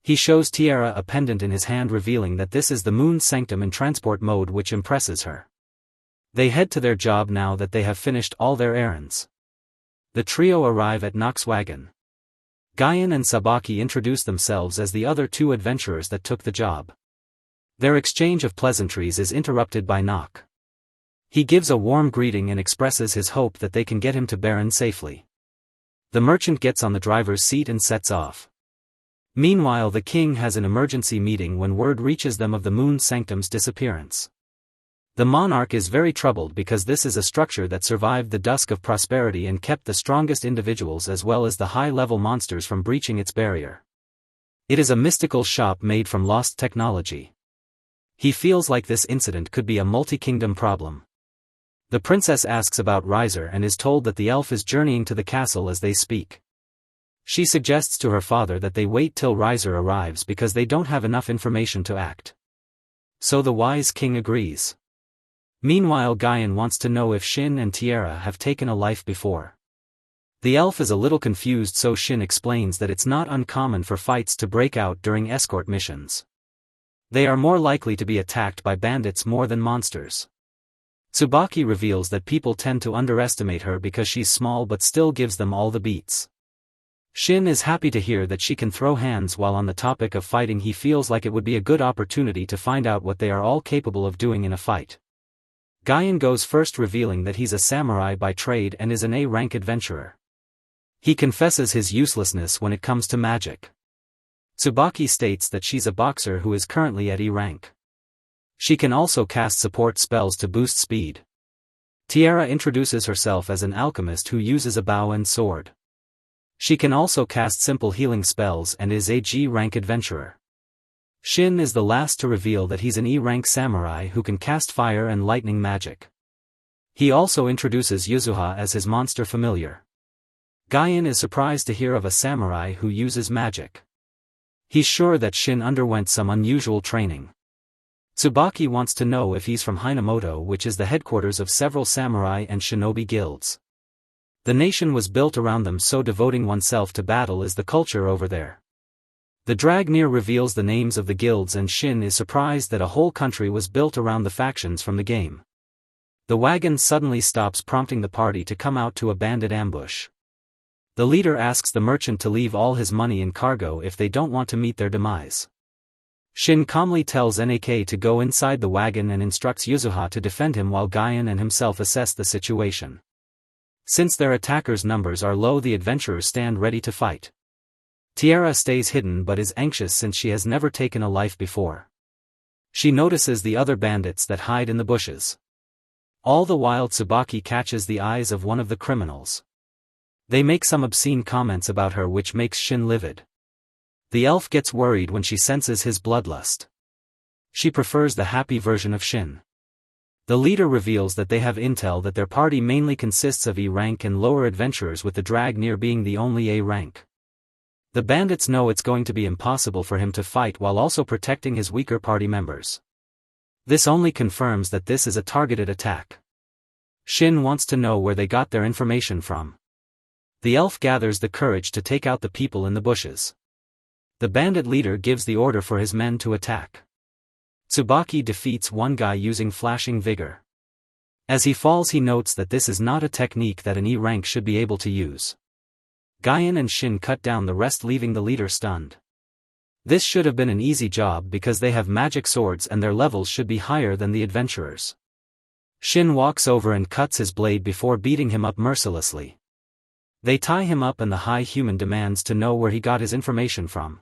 He shows Tiara a pendant in his hand, revealing that this is the Moon Sanctum in transport mode, which impresses her. They head to their job now that they have finished all their errands. The trio arrive at Nock's wagon. Guyan and Sabaki introduce themselves as the other 2 adventurers that took the job. Their exchange of pleasantries is interrupted by Nock. He gives a warm greeting and expresses his hope that they can get him to Baron safely. The merchant gets on the driver's seat and sets off. Meanwhile, the king has an emergency meeting when word reaches them of the Moon Sanctum's disappearance. The monarch is very troubled because this is a structure that survived the Dusk of Prosperity and kept the strongest individuals as well as the high-level monsters from breaching its barrier. It is a mystical shop made from lost technology. He feels like this incident could be a multi-kingdom problem. The princess asks about Riser and is told that the elf is journeying to the castle as they speak. She suggests to her father that they wait till Riser arrives because they don't have enough information to act. So the wise king agrees. Meanwhile, Guyan wants to know if Shin and Tiara have taken a life before. The elf is a little confused, so Shin explains that it's not uncommon for fights to break out during escort missions. They are more likely to be attacked by bandits more than monsters. Tsubaki reveals that people tend to underestimate her because she's small but still gives them all the beats. Shin is happy to hear that she can throw hands. While on the topic of fighting, he feels like it would be a good opportunity to find out what they are all capable of doing in a fight. Guyan goes first, revealing that he's a samurai by trade and is an A-rank adventurer. He confesses his uselessness when it comes to magic. Tsubaki states that she's a boxer who is currently at E rank. She can also cast support spells to boost speed. Tiara introduces herself as an alchemist who uses a bow and sword. She can also cast simple healing spells and is a G-rank adventurer. Shin is the last to reveal that he's an E-rank samurai who can cast fire and lightning magic. He also introduces Yuzuha as his monster familiar. Guyan is surprised to hear of a samurai who uses magic. He's sure that Shin underwent some unusual training. Tsubaki wants to know if he's from Hinamoto, which is the headquarters of several samurai and shinobi guilds. The nation was built around them, so devoting oneself to battle is the culture over there. The Dragnir reveals the names of the guilds, and Shin is surprised that a whole country was built around the factions from the game. The wagon suddenly stops, prompting the party to come out to a bandit ambush. The leader asks the merchant to leave all his money in cargo if they don't want to meet their demise. Shin calmly tells NAK to go inside the wagon and instructs Yuzuha to defend him while Guyan and himself assess the situation. Since their attackers' numbers are low, the adventurers stand ready to fight. Tiara stays hidden but is anxious since she has never taken a life before. She notices the other bandits that hide in the bushes. All the while, Tsubaki catches the eyes of one of the criminals. They make some obscene comments about her which makes Shin livid. The elf gets worried when she senses his bloodlust. She prefers the happy version of Shin. The leader reveals that they have intel that their party mainly consists of E-rank and lower adventurers, with the Dragnir being the only A-rank. The bandits know it's going to be impossible for him to fight while also protecting his weaker party members. This only confirms that this is a targeted attack. Shin wants to know where they got their information from. The elf gathers the courage to take out the people in the bushes. The bandit leader gives the order for his men to attack. Tsubaki defeats one guy using flashing vigor. As he falls, he notes that this is not a technique that an E-rank should be able to use. Guyan and Shin cut down the rest, leaving the leader stunned. This should have been an easy job because they have magic swords and their levels should be higher than the adventurers. Shin walks over and cuts his blade before beating him up mercilessly. They tie him up and the high human demands to know where he got his information from.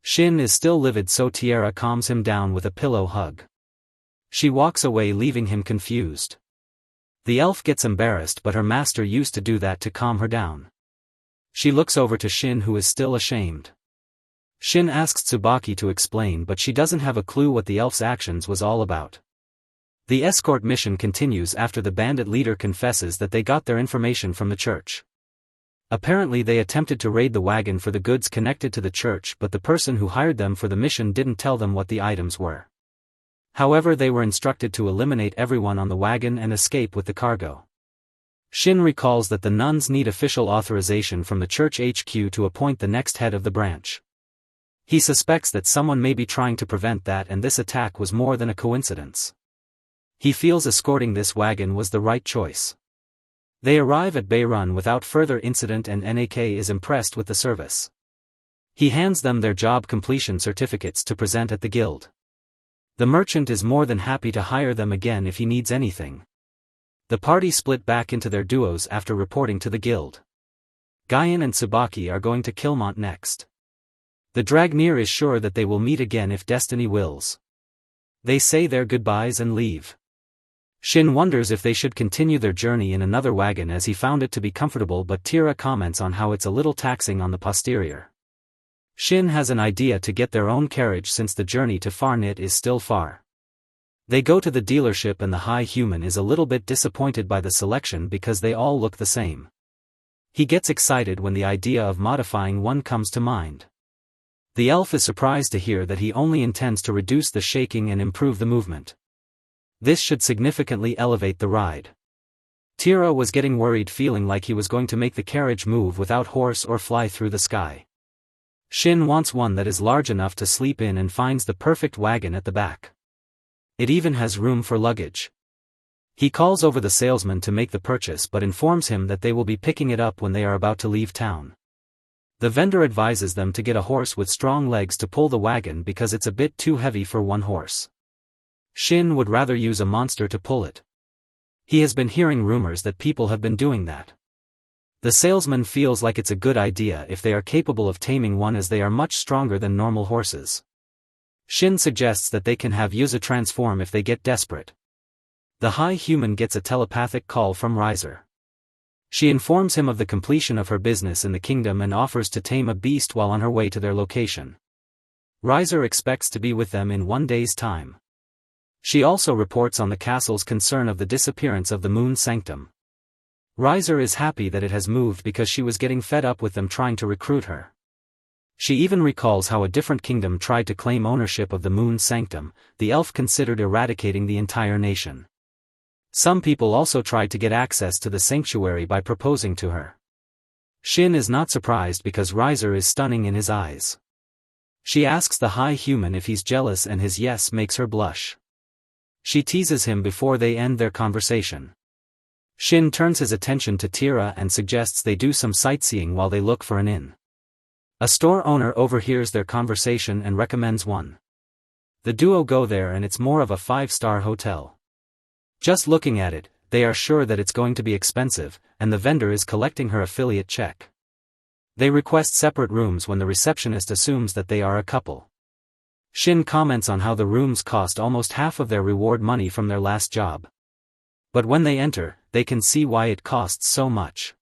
Shin is still livid, so Tiara calms him down with a pillow hug. She walks away, leaving him confused. The elf gets embarrassed, but her master used to do that to calm her down. She looks over to Shin, who is still ashamed. Shin asks Tsubaki to explain, but she doesn't have a clue what the elf's actions was all about. The escort mission continues after the bandit leader confesses that they got their information from the church. Apparently they attempted to raid the wagon for the goods connected to the church, but the person who hired them for the mission didn't tell them what the items were. However, they were instructed to eliminate everyone on the wagon and escape with the cargo. Shin recalls that the nuns need official authorization from the church HQ to appoint the next head of the branch. He suspects that someone may be trying to prevent that, and this attack was more than a coincidence. He feels escorting this wagon was the right choice. They arrive at Beirun without further incident, and NAK is impressed with the service. He hands them their job completion certificates to present at the guild. The merchant is more than happy to hire them again if he needs anything. The party split back into their duos after reporting to the guild. Guyan and Tsubaki are going to Kilmont next. The Dragnir is sure that they will meet again if destiny wills. They say their goodbyes and leave. Shin wonders if they should continue their journey in another wagon, as he found it to be comfortable, but Tira comments on how it's a little taxing on the posterior. Shin has an idea to get their own carriage since the journey to Farnit is still far. They go to the dealership and the high human is a little bit disappointed by the selection because they all look the same. He gets excited when the idea of modifying one comes to mind. The elf is surprised to hear that he only intends to reduce the shaking and improve the movement. This should significantly elevate the ride. Tira was getting worried, feeling like he was going to make the carriage move without horse or fly through the sky. Shin wants one that is large enough to sleep in and finds the perfect wagon at the back. It even has room for luggage. He calls over the salesman to make the purchase but informs him that they will be picking it up when they are about to leave town. The vendor advises them to get a horse with strong legs to pull the wagon because it's a bit too heavy for one horse. Shin would rather use a monster to pull it. He has been hearing rumors that people have been doing that. The salesman feels like it's a good idea if they are capable of taming one, as they are much stronger than normal horses. Shin suggests that they can have Yuzu transform if they get desperate. The high human gets a telepathic call from Riser. She informs him of the completion of her business in the kingdom and offers to tame a beast while on her way to their location. Riser expects to be with them in 1 day's time. She also reports on the castle's concern of the disappearance of the Moon Sanctum. Riser is happy that it has moved because she was getting fed up with them trying to recruit her. She even recalls how a different kingdom tried to claim ownership of the Moon Sanctum. The elf considered eradicating the entire nation. Some people also tried to get access to the sanctuary by proposing to her. Shin is not surprised because Riser is stunning in his eyes. She asks the high human if he's jealous, and his yes makes her blush. She teases him before they end their conversation. Shin turns his attention to Tira and suggests they do some sightseeing while they look for an inn. A store owner overhears their conversation and recommends one. The duo go there and it's more of a 5-star hotel. Just looking at it, they are sure that it's going to be expensive, and the vendor is collecting her affiliate check. They request separate rooms when the receptionist assumes that they are a couple. Shin comments on how the rooms cost almost half of their reward money from their last job. But when they enter, they can see why it costs so much.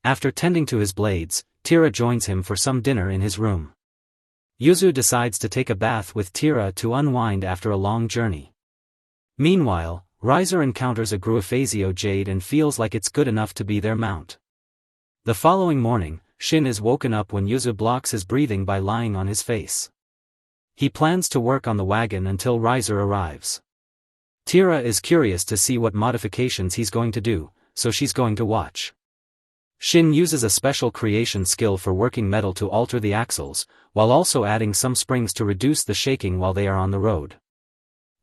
After tending to his blades, Tira joins him for some dinner in his room. Yuzu decides to take a bath with Tira to unwind after a long journey. Meanwhile, Riser encounters a Gruifasio jade and feels like it's good enough to be their mount. The following morning, Shin is woken up when Yuzu blocks his breathing by lying on his face. He plans to work on the wagon until Riser arrives. Tira is curious to see what modifications he's going to do, so she's going to watch. Shin uses a special creation skill for working metal to alter the axles, while also adding some springs to reduce the shaking while they are on the road.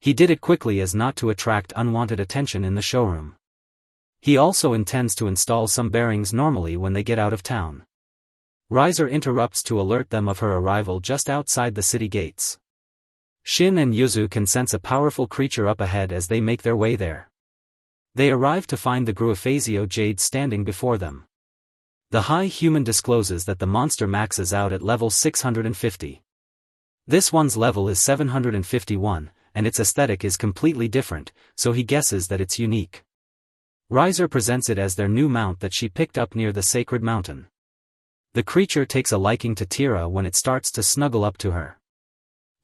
He did it quickly as not to attract unwanted attention in the showroom. He also intends to install some bearings normally when they get out of town. Riser interrupts to alert them of her arrival just outside the city gates. Shin and Yuzu can sense a powerful creature up ahead as they make their way there. They arrive to find the Gruifasio jade standing before them. The high human discloses that the monster maxes out at level 650. This one's level is 751, and its aesthetic is completely different, so he guesses that it's unique. Riser presents it as their new mount that she picked up near the sacred mountain. The creature takes a liking to Tira when it starts to snuggle up to her.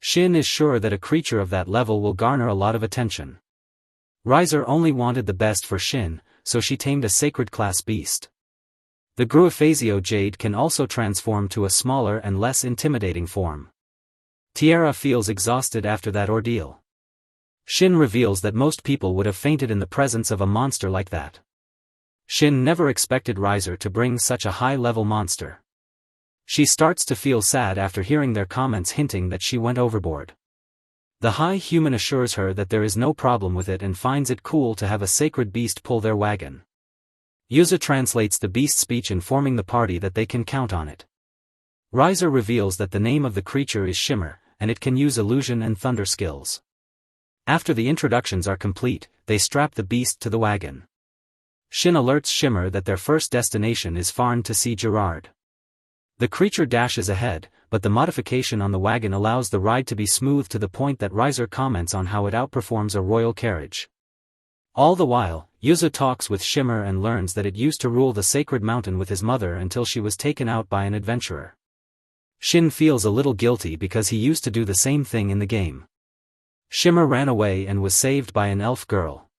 Shin is sure that a creature of that level will garner a lot of attention. Riser only wanted the best for Shin, so she tamed a sacred class beast. The Gruifasio jade can also transform to a smaller and less intimidating form. Tira feels exhausted after that ordeal. Shin reveals that most people would have fainted in the presence of a monster like that. Shin never expected Riser to bring such a high-level monster. She starts to feel sad after hearing their comments hinting that she went overboard. The high human assures her that there is no problem with it and finds it cool to have a sacred beast pull their wagon. Yuzu translates the beast's speech, informing the party that they can count on it. Riser reveals that the name of the creature is Shimmer, and it can use illusion and thunder skills. After the introductions are complete, they strap the beast to the wagon. Shin alerts Shimmer that their first destination is Farn to see Gerard. The creature dashes ahead, but the modification on the wagon allows the ride to be smooth to the point that Riser comments on how it outperforms a royal carriage. All the while, Yuzu talks with Shimmer and learns that it used to rule the sacred mountain with his mother until she was taken out by an adventurer. Shin feels a little guilty because he used to do the same thing in the game. Shimmer ran away and was saved by an elf girl.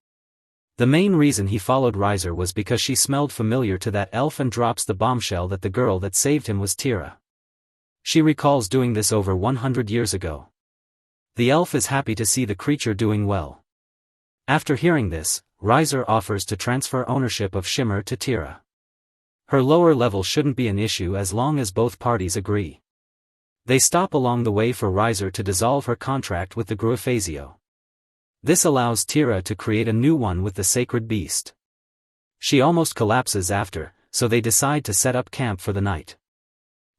The main reason he followed Riser was because she smelled familiar to that elf and drops the bombshell that the girl that saved him was Tira. She recalls doing this over 100 years ago. The elf is happy to see the creature doing well. After hearing this, Riser offers to transfer ownership of Shimmer to Tira. Her lower level shouldn't be an issue as long as both parties agree. They stop along the way for Riser to dissolve her contract with the Gruifasio. This allows Tira to create a new one with the sacred beast. She almost collapses after, so they decide to set up camp for the night.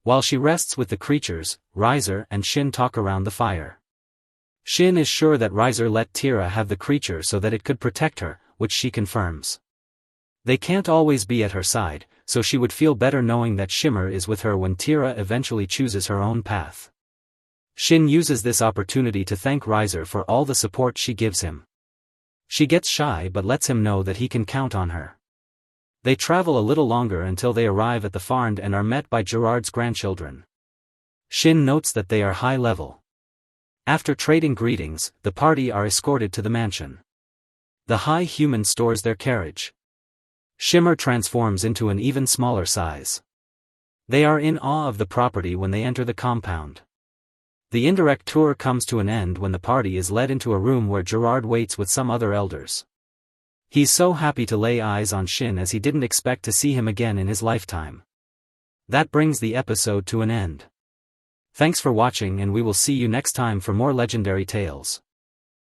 While she rests with the creatures, Riser and Shin talk around the fire. Shin is sure that Riser let Tira have the creature so that it could protect her, which she confirms. They can't always be at her side, so she would feel better knowing that Shimmer is with her when Tira eventually chooses her own path. Shin uses this opportunity to thank Riser for all the support she gives him. She gets shy but lets him know that he can count on her. They travel a little longer until they arrive at the farm and are met by Gerard's grandchildren. Shin notes that they are high level. After trading greetings, the party are escorted to the mansion. The high human stores their carriage. Shimmer transforms into an even smaller size. They are in awe of the property when they enter the compound. The indirect tour comes to an end when the party is led into a room where Gerard waits with some other elders. He's so happy to lay eyes on Shin as he didn't expect to see him again in his lifetime. That brings the episode to an end. Thanks for watching and we will see you next time for more legendary tales.